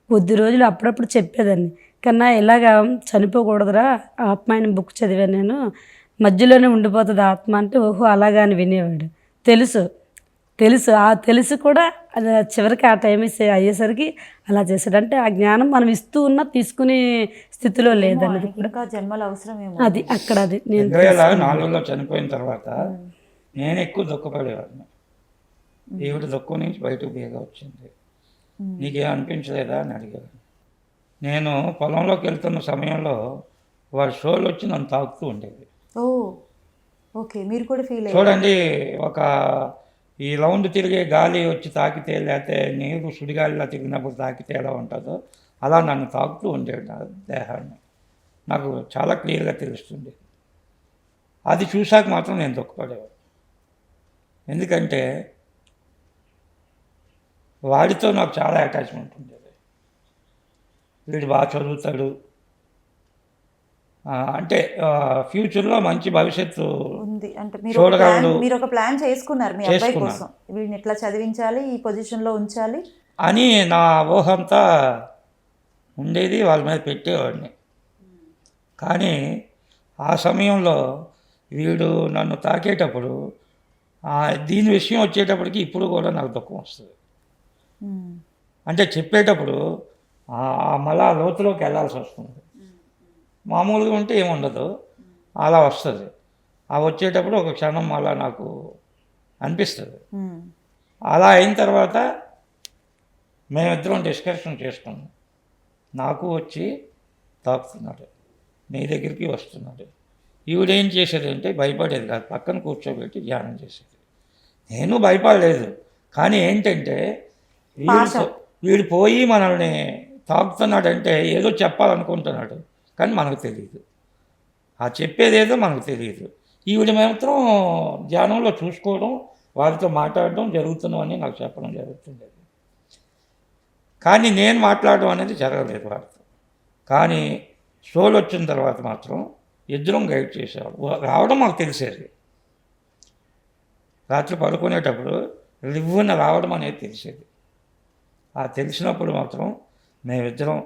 S3: కొద్ది రోజులు అప్పుడప్పుడు చెప్పేదాన్ని, కన్నా ఇలాగా చనిపోకూడదురా ఆత్మ అని బుక్ చదివాను నేను, మధ్యలోనే ఉండిపోతుంది ఆత్మ అంటే, ఓహో అలాగా అని వినేవాడు. తెలుసు కూడా అది చివరికి ఆ టైం అయ్యేసరికి అలా చేశాడు. అంటే ఆ జ్ఞానం మనం ఇస్తూ ఉన్నా తీసుకునే స్థితిలో లేదన్నది కూడా
S1: ఇంకా జన్మల అవసరమేమో
S3: అది అక్కడ అది నేను
S2: 2004లో చనిపోయిన తర్వాత నేను ఎక్కువ దుఃఖపడేవాడిని. ఈవిడ దుఃఖం నుంచి బయటకు బేగా వచ్చింది, నీకేం అనిపించలేదా అని అడిగాను. నేను పొలంలోకి వెళ్తున్న సమయంలో వాడి షోలు వచ్చి నన్ను తాకుతూ ఉండేది.
S1: ఓకే, మీరు కూడా ఫీల్
S2: చూడండి, ఒక ఈ రౌండ్ తిరిగే గాలి వచ్చి తాకితే, లేకపోతే నీరు సుడిగాలిలా తిరిగినప్పుడు తాకితే ఎలా ఉంటుందో అలా నన్ను తాకుతూ ఉండేది నా దేహాన్ని. నాకు చాలా క్లియర్గా తెలుస్తుంది. అది చూశాక మాత్రం నేను దుఃఖపడేవాడు. ఎందుకంటే వాడితో నాకు చాలా అటాచ్మెంట్ ఉండేది. వీడు బాగా చదువుతాడు, అంటే ఫ్యూచర్లో మంచి భవిష్యత్తు
S1: ఉంది అంటే
S2: చూడగలడు.
S1: మీరు ఒక ప్లాన్ చేసుకున్నారు మీ అబ్బాయి కోసం, వీడిని ఇట్లా చదివించాలి, ఈ పొజిషన్లో ఉంచాలి
S2: అని నా ఊహ అంతా ఉండేది, వాళ్ళ మీద పెట్టేవాడిని. కానీ ఆ సమయంలో వీడు నన్ను తాకేటప్పుడు దీని విషయం వచ్చేటప్పటికి ఇప్పుడు కూడా నాకు దుఃఖం వస్తుంది. అంటే చెప్పేటప్పుడు మళ్ళా లోతులోకి వెళ్ళాల్సి వస్తుంది. మామూలుగా ఉంటే ఏముండదు, అలా వస్తుంది. ఆ వచ్చేటప్పుడు ఒక క్షణం మళ్ళా నాకు అనిపిస్తుంది. అలా అయిన తర్వాత మేమిద్దరం డిస్కషన్ చేసుకున్నాం. నాకు వచ్చి తాకుతున్నాడు, నీ దగ్గరికి వస్తున్నాడు. ఈవిడేం చేసేదంటే భయపడేది కాదు, పక్కన కూర్చోబెట్టి ధ్యానం చేసేది. నేను భయపడలేదు, కానీ ఏంటంటే వీడు పోయి మనల్ని తాకుతున్నాడంటే ఏదో చెప్పాలనుకుంటున్నాడు, కానీ మనకు తెలియదు, ఆ చెప్పేదేదో మనకు తెలియదు. ఈవిడ మాత్రం ధ్యానంలో చూసుకోవడం, వారితో మాట్లాడడం జరుగుతున్నామని నాకు చెప్పడం జరుగుతుండేది. కానీ నేను మాట్లాడడం అనేది జరగలేదు వారితో. కానీ షోలు వచ్చిన తర్వాత మాత్రం ఇద్దరం గైడ్ చేసేవాడు. రావడం మాకు తెలిసేది, రాత్రి పడుకునేటప్పుడు రివ్వున రావడం అనేది తెలిసేది. ఆ తెలిసినప్పుడు మాత్రం మేమిద్దరం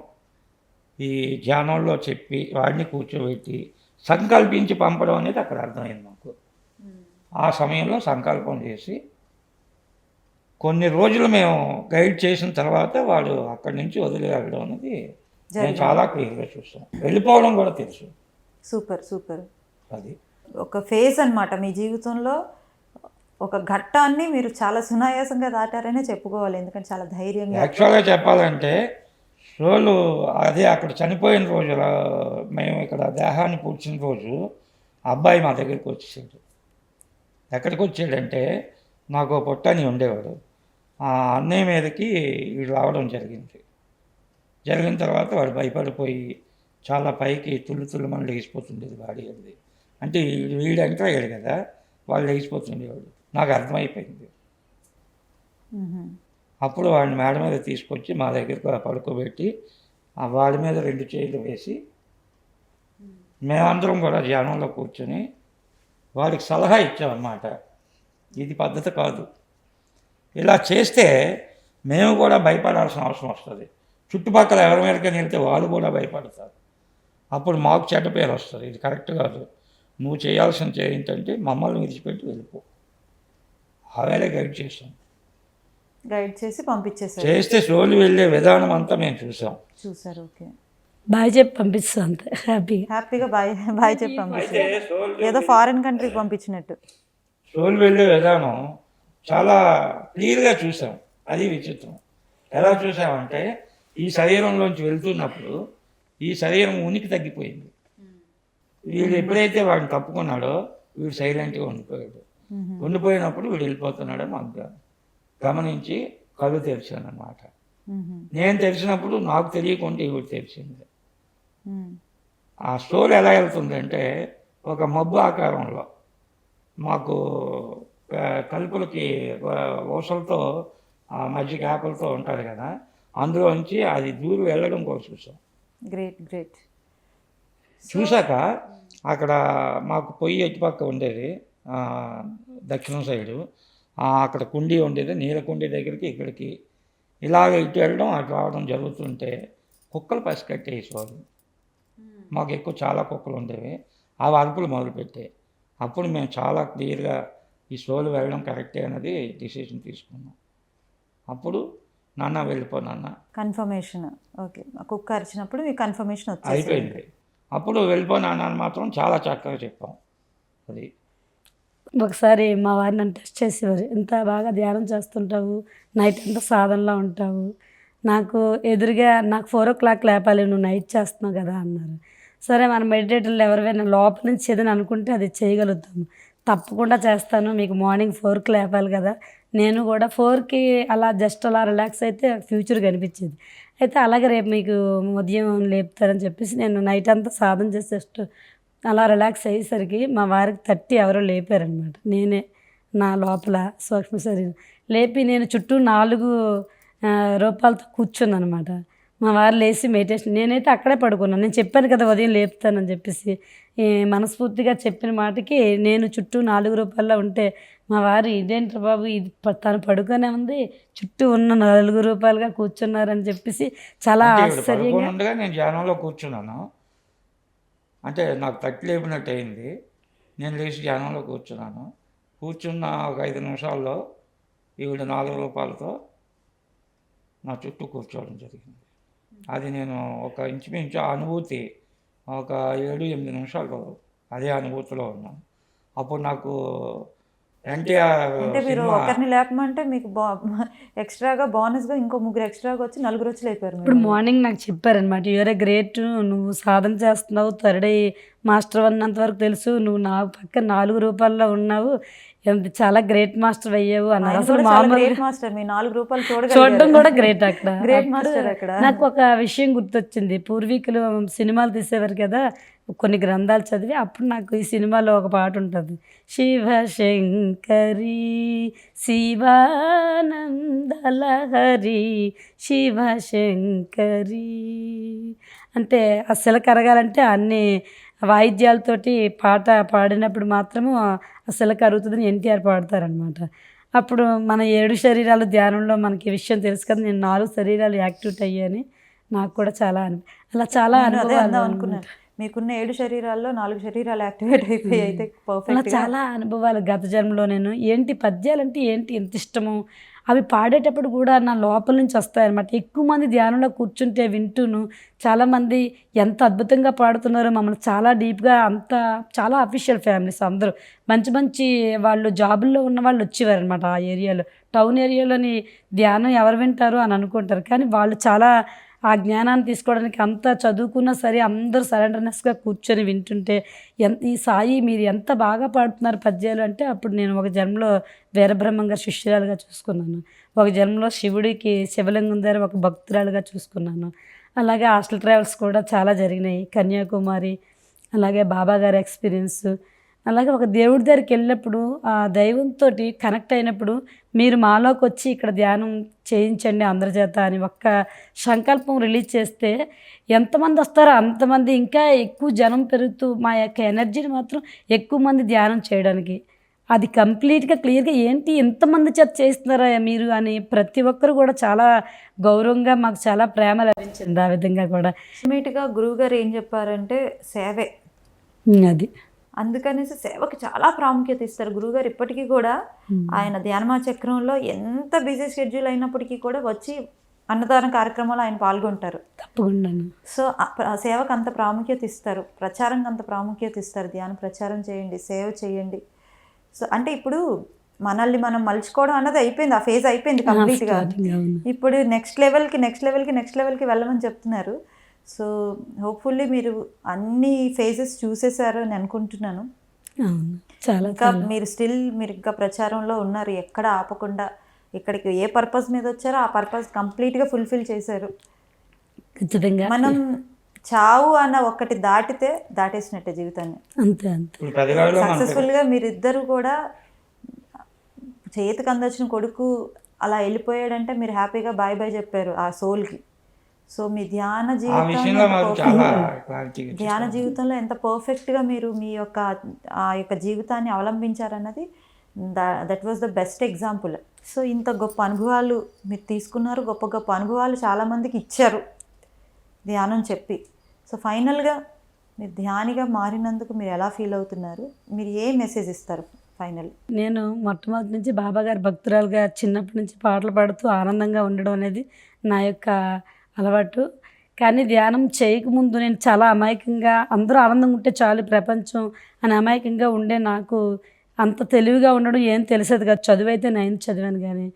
S2: ఈ ధ్యానంలో చెప్పి వాడిని కూర్చోబెట్టి సంకల్పించి పంపడం అనేది అక్కడ అర్థమైంది మాకు. ఆ సమయంలో సంకల్పం చేసి కొన్ని రోజులు మేము గైడ్ చేసిన తర్వాత వాడు అక్కడి నుంచి వదిలి వెళ్ళడం అనేది నేను చాలా క్లియర్గా చూస్తాను. వెళ్ళిపోవడం కూడా తెలుసు.
S1: సూపర్.
S2: అది
S1: ఒక ఫేజ్ అన్నమాట మీ జీవితంలో, ఒక ఘట్టాన్ని మీరు చాలా సునాయాసంగా దాటారనే చెప్పుకోవాలి, ఎందుకంటే చాలా ధైర్యంగా.
S2: యాక్చువల్గా చెప్పాలంటే షోలు అదే అక్కడ చనిపోయిన రోజు, మేము ఇక్కడ దేహాన్ని పూడ్చిన రోజు అబ్బాయి మా దగ్గరికి వచ్చేసాడు. ఎక్కడికి వచ్చాడంటే, నాకు పొట్టని ఉండేవాడు, ఆ అన్నయ్య మీదకి వీడు రావడం జరిగిన తర్వాత వాడు భయపడిపోయి చాలా పైకి తుల్లుమని లేచిపోతుండేది బాడీ. అది అంటే వీడు ఎంటర్ అయ్యాడు కదా, వాళ్ళు లేచిపోతుండేవాడు. నాకు అర్థమైపోయింది. అప్పుడు వాడిని మేడ మీద తీసుకొచ్చి మా దగ్గర పడుకోబెట్టి ఆ వాడి మీద 2 చేతులు వేసి మేమందరం కూడా ధ్యానంలో కూర్చొని వాడికి సలహా ఇచ్చామన్నమాట. ఇది పద్ధతి కాదు, ఇలా చేస్తే మేము కూడా భయపడాల్సిన అవసరం వస్తుంది. చుట్టుపక్కల ఎవరి మీదకైనా వెళ్తే వాళ్ళు కూడా భయపడతారు. అప్పుడు మాకు చెడ్డ పేరు వస్తుంది. ఇది కరెక్ట్ కాదు, నువ్వు చేయాల్సింది ఏంటంటే మమ్మల్ని విడిచిపెట్టి వెళ్ళిపో. ఆవేళ గైడ్
S1: చేసి పంపించేసారు.
S2: చేస్తే షోలు వెళ్ళే విధానం అంతా మేము చూసారు.
S1: ఓకే.
S3: బాయ్ చెప్పి పంపిస్తాను అంతే హ్యాపీగా.
S1: హ్యాపీగా బాయ్ బాయ్ చెప్పి
S2: అయితే
S1: పంపించారు.
S2: సోల్
S1: ఏదో ఫారిన్ కంట్రీకి పంపించినట్టు.
S2: సోల్ వెళ్ళే విధానం చాలా క్లియర్గా చూసాం. అది విచిత్రం. ఎలా చూసామంటే ఈ శరీరంలోంచి వెళ్తున్నప్పుడు ఈ శరీరం ఉనికి తగ్గిపోయింది. వీడు ఎప్పుడైతే వాడిని తప్పుకున్నాడో వీడు సైలెంట్గా ఉండిపోయాడు. ఉండిపోయినప్పుడు వీడు వెళ్ళిపోతున్నాడో మాకు గమనించి కళ్ళు తెరిచాను అన్నమాట. నేను తెలిసినప్పుడు నాకు తెలియకుండా ఈవిడ తెలిసింది. ఆ స్టోరీ ఎలా వెళ్తుందంటే ఒక మబ్బు ఆకారంలో మాకు కలుపులకి ఊసలతో మధ్య గ్యాపులతో ఉంటుంది కదా, అందులోంచి అది దూరం వెళ్ళడం కూడా చూసాం.
S1: Great great.
S2: చూశాక అక్కడ మాకు పొయ్యి ఎటుపక్క ఉండేది దక్షిణం సైడు, అక్కడ కుండీ ఉండేది. నీళ్ళ కుండీ దగ్గరికి ఇక్కడికి ఇలాగ ఇటు వెళ్ళడం అటు రావడం జరుగుతుంటే కుక్కలు పసికట్టేసేవారు. మాకు ఎక్కువ చాలా కుక్కలు ఉండేవి. అవి అరుపులు మొదలుపెట్టాయి. అప్పుడు మేము చాలా క్లియర్గా ఈ సోలు వెళ్ళడం కరెక్టే అన్నది డిసిషన్ తీసుకున్నాం. అప్పుడు నాన్న వెళ్ళిపో నాన్న
S1: కన్ఫర్మేషన్. ఓకే, కుక్క అరిచినప్పుడు మీకు కన్ఫర్మేషన్ వచ్చింది.
S2: అయిపోయింది. అప్పుడు వెళ్ళిపో నాన్న అని మాత్రం చాలా చక్కగా చెప్పాం. అది
S3: ఒకసారి మా వారిని నన్ను టెస్ట్ చేసేవారు. ఇంత బాగా ధ్యానం చేస్తుంటావు, నైట్ అంతా సాధనలో ఉంటావు, నాకు ఎదురుగా నాకు 4 o'clock లేపాలి, నువ్వు నైట్ చేస్తున్నావు కదా అన్నారు. సరే మన మెడిటేటర్లు ఎవరైనా లోపల నుంచి ఏదైనా అనుకుంటే అది చేయగలుగుతాము, తప్పకుండా చేస్తాను, మీకు మార్నింగ్ 4కి లేపాలి కదా. నేను కూడా 4కి అలా జస్ట్ అలా రిలాక్స్ అయితే ఫ్యూచర్ కనిపించేది. అయితే అలాగే రేపు మీకు ఉదయం లేపుతారని చెప్పేసి నేను నైట్ అంతా సాధన చేసి జస్ట్ అలా రిలాక్స్ అయ్యేసరికి మా వారికి 30 ఎవరో లేపారనమాట. నేనే నా లోపల సూక్ష్మ శరీరం లేపి నేను చుట్టూ 4 రూపాయలతో కూర్చున్నాను అనమాట. మా వారు లేచి మెడిటేషన్, నేనైతే అక్కడే పడుకున్నాను. నేను చెప్పాను కదా ఉదయం లేపుతానని చెప్పేసి, మనస్ఫూర్తిగా చెప్పిన మాటకి నేను చుట్టూ 4 రూపాయల్లో ఉంటే మా వారు ఇదేంటి బాబు ఇది తను పడుకొనే ఉంది, చుట్టూ ఉన్న 4 రూపాయలుగా కూర్చున్నారని చెప్పేసి చాలా ఆశ్చర్యంగా.
S2: ఉండగా నేను ధ్యానంలో కూర్చున్నాను. అంటే నాకు తట్టి లేపినట్టు అయింది. నేను లేచి ధ్యానంలో కూర్చున్నాను. కూర్చున్న ఒక 5 నిమిషాల్లో ఈవిడ 4 రూపాయలతో నా చుట్టూ కూర్చోవడం జరిగింది. అది నేను ఒక ఇంచుమించు ఆ అనుభూతి ఒక 7-8 నిమిషాలు అదే అనుభూతిలో ఉన్నాను. అప్పుడు నాకు ఎన్టీఆర్
S1: అంటే మీరు ఒకరిని లేపమంటే మీకు ఎక్స్ట్రాగా బోనస్గా ఇంకో 3 ఎక్స్ట్రాగా వచ్చి 4 వచ్చి లేపారు.
S3: ఇప్పుడు మార్నింగ్ నాకు చెప్పారనమాట, యూఆర్ ఏ గ్రేట్, నువ్వు సాధన చేస్తున్నావు, థర్డ్ మాస్టర్ అన్నంత వరకు తెలుసు, నువ్వు నా పక్క 4 రూపాయల్లో ఉన్నావు, చాలా గ్రేట్ మాస్టర్ అయ్యావు అన్నారు. అసలు మామూలు
S1: మాస్టర్ మీ 4 రూపాయలు
S3: చూడడం కూడా గ్రేట్. అక్కడ
S1: గ్రేట్ మాస్టర్. అక్కడ
S3: నాకు ఒక విషయం గుర్తొచ్చింది. పూర్వీకులు సినిమాలు తీసేవారు కదా, కొన్ని గ్రంథాలు చదివి అప్పుడు నాకు ఈ సినిమాలో ఒక పాట ఉంటుంది, శివశంకరి శివానందలహరి శివశంకరి అంటే ఆ శిల కరగాలంటే అన్ని వాయిద్యాలతోటి పాట పాడినప్పుడు మాత్రము ఆ శిల కరుగుతుందని ఎన్టీఆర్ పాడతారనమాట. అప్పుడు మన 7 శరీరాలు ధ్యానంలో మనకి విషయం తెలుసు కదా, నేను 4 శరీరాలు యాక్టివేట్ అయ్యాని నాకు కూడా చాలా అలా చాలా అనుభవాలు
S1: అనుకున్నాను. మీకున్న 7 శరీరాల్లో 4 శరీరాలు యాక్టివేట్ అయిపోయి అయితే
S3: అలా చాలా అనుభవాలు. గత జన్మలో నేను ఏంటి పద్యాలంటే ఏంటి ఎంత ఇష్టమో అవి పాడేటప్పుడు కూడా నా లోపల నుంచి వస్తాయన్నమాట. ఎక్కువ మంది ధ్యానంలో కూర్చుంటే వింటూను చాలామంది ఎంత అద్భుతంగా పాడుతున్నారో, మమ్మల్ని చాలా డీప్గా అంత చాలా అఫీషియల్ ఫ్యామిలీస్ అందరూ మంచి మంచి వాళ్ళు జాబుల్లో ఉన్న వాళ్ళు వచ్చేవారు అనమాట. ఆ ఏరియాలో టౌన్ ఏరియాలోని ధ్యానం ఎవరు వింటారు అని అనుకుంటారు, కానీ వాళ్ళు చాలా ఆ జ్ఞానాన్ని తీసుకోవడానికి అంత చదువుకున్నా సరే అందరూ సరెండర్నెస్గా కూర్చొని వింటుంటే ఈ సాయి మీరు ఎంత బాగా పాడుతున్నారు పద్యాలు అంటే, అప్పుడు నేను ఒక జన్మలో వీరబ్రహ్మంగా శిష్యురాలుగా చూసుకున్నాను, ఒక జన్మలో శివుడికి శివలింగం దగ్గర ఒక భక్తురాలుగా చూసుకున్నాను. అలాగే హాస్టల్ ట్రావెల్స్ కూడా చాలా జరిగినాయి, కన్యాకుమారి, అలాగే బాబా గారి ఎక్స్పీరియన్స్. అలాగే ఒక దేవుడి దగ్గరికి వెళ్ళినప్పుడు ఆ దైవంతో కనెక్ట్ అయినప్పుడు మీరు మాలోకి వచ్చి ఇక్కడ ధ్యానం చేయించండి అందరి చేత అని ఒక్క సంకల్పం రిలీజ్ చేస్తే ఎంతమంది వస్తారో అంతమంది ఇంకా ఎక్కువ జనం పెరుగుతూ మా యొక్క ఎనర్జీని మాత్రం ఎక్కువ మంది ధ్యానం చేయడానికి అది కంప్లీట్గా క్లియర్గా ఏంటి ఎంతమంది చేత చేస్తున్నారా మీరు అని ప్రతి ఒక్కరు కూడా చాలా గౌరవంగా మాకు చాలా ప్రేమ లభించింది. ఆ విధంగా కూడా
S1: అల్టిమేట్గా గురువుగారు ఏం చెప్పారంటే సేవే
S3: అది,
S1: అందుకనేసి సేవకి చాలా ప్రాముఖ్యత ఇస్తారు గురువుగారు. ఇప్పటికీ కూడా ఆయన ధ్యానమా చక్రంలో ఎంత బిజీ షెడ్యూల్ అయినప్పటికీ కూడా వచ్చి అన్నదాన కార్యక్రమాలు ఆయన పాల్గొంటారు.
S3: తప్పకుండాను.
S1: సో ఆ సేవకు అంత ప్రాముఖ్యత ఇస్తారు, ప్రచారంకి అంత ప్రాముఖ్యత ఇస్తారు. ధ్యాన ప్రచారం చేయండి, సేవ చేయండి. సో అంటే ఇప్పుడు మనల్ని మనం మలుచుకోవడం అన్నది అయిపోయింది, ఆ ఫేజ్ అయిపోయింది కంప్లీట్గా. ఇప్పుడు నెక్స్ట్ లెవెల్కి వెళ్ళమని చెప్తున్నారు. సో హోప్ఫుల్లీ మీరు అన్ని ఫేజెస్ చూసేసారు అని అనుకుంటున్నాను. ఇంకా మీరు ఇంకా ప్రచారంలో ఉన్నారు, ఎక్కడ ఆపకుండా. ఇక్కడికి ఏ పర్పస్ మీద వచ్చారో ఆ పర్పస్ కంప్లీట్గా ఫుల్ఫిల్ చేశారు.
S3: ఖచ్చితంగా
S1: మనం చావు అన్న ఒక్కటి దాటేసినట్టే జీవితాన్ని.
S3: అంతే.
S1: సక్సెస్ఫుల్గా మీరిద్దరు కూడా చేతికి అందొచ్చిన కొడుకు అలా వెళ్ళిపోయాడంటే మీరు హ్యాపీగా బాయ్ బాయ్ చెప్పారు ఆ సోల్కి. సో మీ ధ్యాన జీవితంలో ఎంత పర్ఫెక్ట్గా మీరు మీ యొక్క ఆ యొక్క జీవితాన్ని అవలంబించారన్నది that was the best example. So ఇంత గొప్ప అనుభవాలు మీరు తీసుకున్నారు, గొప్ప గొప్ప అనుభవాలు చాలామందికి ఇచ్చారు ధ్యానం చెప్పి. సో ఫైనల్గా మీరు ధ్యానిగా మారినందుకు మీరు ఎలా ఫీల్ అవుతున్నారు, మీరు ఏ మెసేజ్ ఇస్తారు ఫైనల్?
S3: నేను మొట్టమొదటి నుంచి బాబాగారి భక్తురాలుగా చిన్నప్పటి నుంచి పాటలు పాడుతూ ఆనందంగా ఉండడం అనేది నా యొక్క అలవాటు. కానీ ధ్యానం చేయకముందు నేను చాలా అమాయకంగా, అందరూ ఆనందంగా ఉంటే చాలు ప్రపంచం అని అమాయకంగా ఉండే నాకు అంత తెలివిగా ఉండడం ఏం తెలిసేది కాదు. చదువు అయితే 9th చదివాను, కానీ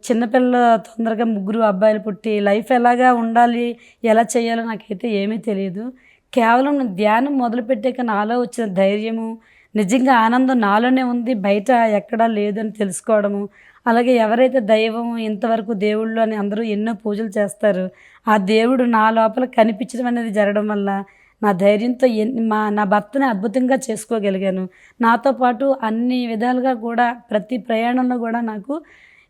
S3: చిన్నపిల్ల తొందరగా 3 అబ్బాయిలు పుట్టి లైఫ్ ఎలాగా ఉండాలి, ఎలా చేయాలో నాకైతే ఏమీ తెలియదు. కేవలం ధ్యానం మొదలుపెట్టాక నాలో వచ్చిన ధైర్యము, నిజంగా ఆనందం నాలోనే ఉంది, బయట ఎక్కడా లేదని తెలుసుకోవడము. అలాగే ఎవరైతే దైవం, ఇంతవరకు దేవుళ్ళు అని అందరూ ఎన్నో పూజలు చేస్తారు, ఆ దేవుడు నా లోపల కనిపించడం అనేది జరగడం వల్ల నా ధైర్యంతో నా భర్తని అద్భుతంగా చేసుకోగలిగాను. నాతో పాటు అన్ని విధాలుగా కూడా ప్రతి ప్రయాణంలో కూడా నాకు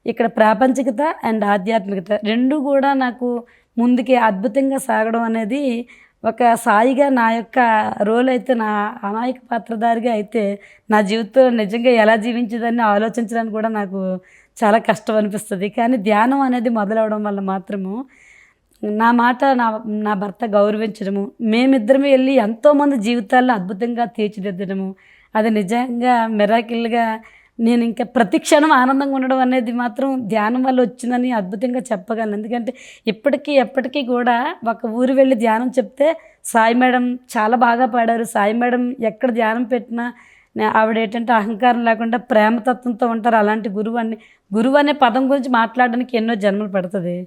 S3: ఇక్కడ ప్రాపంచికత అండ్ ఆధ్యాత్మికత రెండు కూడా నాకు ముందుకి అద్భుతంగా సాగడం అనేది ఒక సాయిగా నా యొక్క రోల్ అయితే, నా అమాయక పాత్రధారిగా అయితే నా జీవితంలో నిజంగా ఎలా జీవించేదాన్ని ఆలోచించడానికి కూడా నాకు చాలా కష్టం అనిపిస్తుంది. కానీ ధ్యానం అనేది మొదలవడం వల్ల మాత్రము నా మాట నా భర్త గౌరవించడము, మేమిద్దరమే వెళ్ళి ఎంతోమంది జీవితాలను అద్భుతంగా తీర్చిదిద్దడము, అది నిజంగా మిరాకిల్గా నేను ఇంకా ప్రతి క్షణం ఆనందంగా ఉండడం అనేది మాత్రం ధ్యానం వల్ల వచ్చిందని అద్భుతంగా చెప్పగలను. ఎందుకంటే ఎప్పటికీ కూడా ఒక ఊరు వెళ్ళి ధ్యానం చెప్తే సాయి మేడం చాలా బాగా పాడారు, సాయి మేడం ఎక్కడ ధ్యానం పెట్టినా ఆవిడ ఏంటంటే అహంకారం లేకుండా ప్రేమతత్వంతో ఉంటారు. అలాంటి గురువు అనే పదం గురించి మాట్లాడడానికి ఎన్నో జన్మలు పడుతుంది.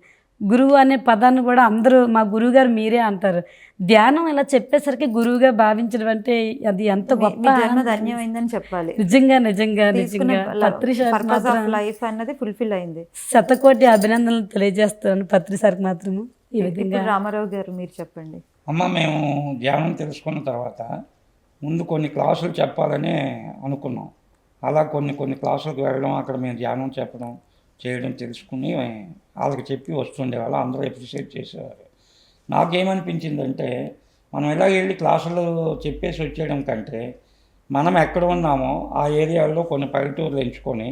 S3: గురువు అనే పదాన్ని కూడా అందరూ మా గురువుగారు మీరే అంటారు. ధ్యానం ఇలా చెప్పేసరికి గురువుగా భావించడం అంటే అది ఎంత గొప్ప
S1: ధన్యమైందని చెప్పాలి.
S3: నిజంగా
S1: లైఫ్ అన్నది ఫుల్ఫిల్ అయింది.
S3: శతకోటి అభినందనలు తెలియజేస్తాను పత్రి సార్కి మాత్రము. ఈ విధంగా
S1: రామారావు గారు మీరు చెప్పండి.
S2: అమ్మ, మేము ధ్యానం తెలుసుకున్న తర్వాత ముందు కొన్ని క్లాసులు చెప్పాలని అనుకున్నాం. అలా కొన్ని క్లాసులకు వెళ్ళడం, అక్కడ మేము ధ్యానం చెప్పడం చేయడం తెలుసుకుని వాళ్ళకి చెప్పి వస్తుండేవాళ్ళు, అందరూ అప్రిషియేట్ చేసేవారు. నాకేమనిపించిందంటే మనం ఇలా వెళ్ళి క్లాసులు చెప్పేసి వచ్చేయడం కంటే మనం ఎక్కడ ఉన్నామో ఆ ఏరియాలో కొన్ని పల్లెటూర్లు ఎంచుకొని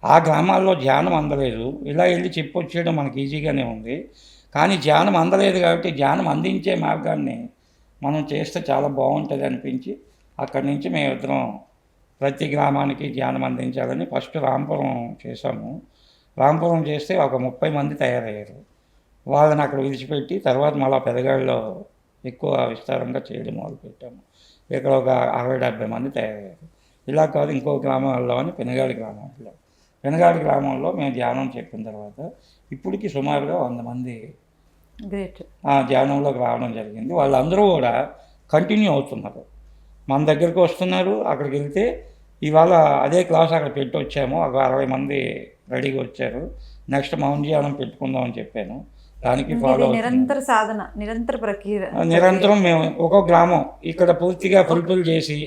S2: ఆ గ్రామాల్లో ధ్యానం అందలేదు, ఇలా వెళ్ళి చెప్పి వచ్చేయడం మనకి ఈజీగానే ఉంది. కానీ ధ్యానం అందలేదు కాబట్టి ధ్యానం అందించే మార్గాన్ని మనం చేస్తే చాలా బాగుంటుంది అనిపించి అక్కడి నుంచి మేమిద్దరం ప్రతి గ్రామానికి ధ్యానం అందించాలని ఫస్ట్ రాంపురం చేశాము. రాంపురం చేస్తే ఒక 30 మంది తయారయ్యారు. వాళ్ళని అక్కడ విడిచిపెట్టి తర్వాత మళ్ళీ పెదగాడిలో ఎక్కువ విస్తారంగా చేయడం మొదలుపెట్టాము. ఇక్కడ ఒక 60-70 మంది తయారయ్యారు. ఇలా కాదు ఇంకో గ్రామంలో అని పెనగాడి గ్రామంలో మేము ధ్యానం చెప్పిన తర్వాత ఇప్పటికి సుమారుగా 100 మంది ధ్యానంలోకి రావడం జరిగింది. వాళ్ళందరూ కూడా కంటిన్యూ అవుతున్నారు, మన దగ్గరికి వస్తున్నారు. అక్కడికి వెళ్తే ఇవాళ అదే క్లాస్ అక్కడ పెట్టి వచ్చాము, ఒక 60 మంది రెడీగా వచ్చారు. నెక్స్ట్ మౌన్ ధ్యానం పెట్టుకుందాం అని చెప్పాను. దానికి ఫాలో
S1: నిరంతర సాధన, నిరంతర ప్రక్రియ,
S2: నిరంతరం మేము ఒక్కొక్క గ్రామం ఇక్కడ పూర్తిగా ఫుల్ఫిల్ చేసి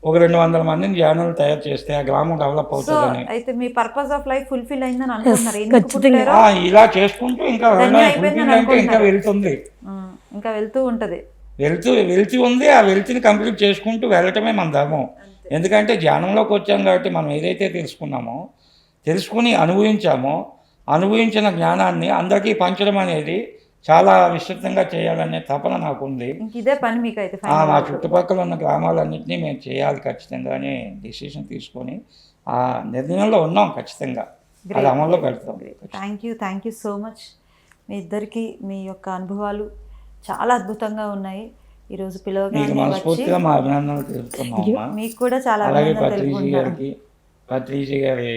S2: ఒక 200 మందిని ధ్యానాలు తయారు చేస్తే ఆ గ్రామం డెవలప్ అవుతుందని.
S1: అయితే మీ పర్పస్ ఆఫ్ లైఫ్ ఫుల్ఫిల్ అయిందని అనుకుంటున్నారు.
S2: ఇలా చేసుకుంటూ ఇంకా ఇంకా వెళ్తుంది,
S1: ఇంకా వెళ్తూ ఉంటుంది,
S2: వెళ్తూ ఉంది. ఆ వెళ్తిని కంప్లీట్ చేసుకుంటూ వెళ్ళటమే మన ధర్మం. ఎందుకంటే ధ్యానంలోకి వచ్చాం కాబట్టి మనం ఏదైతే తెలుసుకుని అనుభవించిన జ్ఞానాన్ని అందరికీ పంచడం అనేది చాలా విస్తృతంగా చేయాలనే తపన నాకుంది.
S1: ఇదే పని మీకు అయితే
S2: మా చుట్టుపక్కల ఉన్న గ్రామాలన్నింటినీ మేము చేయాలి ఖచ్చితంగా అని డిసిషన్ తీసుకొని ఆ నిర్ణయంలో ఉన్నాం. ఖచ్చితంగా అది అమల్లో పెడతాం.
S1: Thank you so much. మీ ఇద్దరికి మీ యొక్క అనుభవాలు చాలా అద్భుతంగా ఉన్నాయి. ఈరోజు
S2: మీకు
S1: పిలవగానే వచ్చి
S2: మనస్ఫూర్తిగా మా అభినందనలు తెలుపుతున్నామమ్మా.
S1: మీకు కూడా చాలా
S2: అలాగే
S1: అభినందనలు
S2: పత్రిజీ
S1: తెలుపుకుంటున్నాను.
S2: గారికి, పత్రిజీ గారి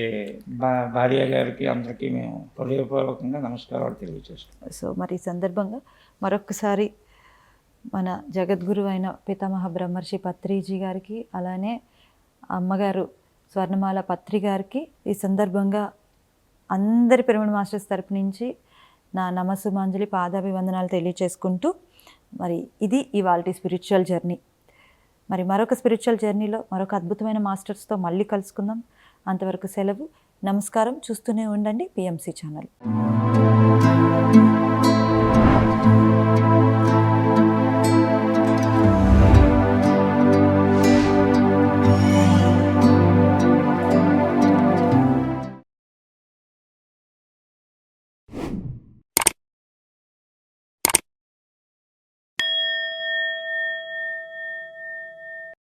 S2: భార్య గారికి అందరికీ మేము హృదయపూర్వకంగా నమస్కారాలు తెలియజేస్తున్నాం.
S1: సో మరి ఈ సందర్భంగా మరొకసారి మన జగద్గురు అయిన పితామహ బ్రహ్మర్షి పత్రిజీ గారికి, అలానే అమ్మగారు స్వర్ణమాల పత్రి గారికి ఈ సందర్భంగా అందరి పిరమిడ్ మాస్టర్స్ తరపు నుంచి నా నమస్సుమాంజలి పాదాభివందనాలు తెలియచేసుకుంటూ, మరి ఇది ఇవాల్టి స్పిరిచువల్ జర్నీ. మరి మరొక స్పిరిచువల్ జర్నీలో మరొక అద్భుతమైన మాస్టర్స్తో మళ్ళీ కలుసుకుందాం. అంతవరకు సెలవు. నమస్కారం. చూస్తూనే ఉండండి పిఎంసి ఛానల్.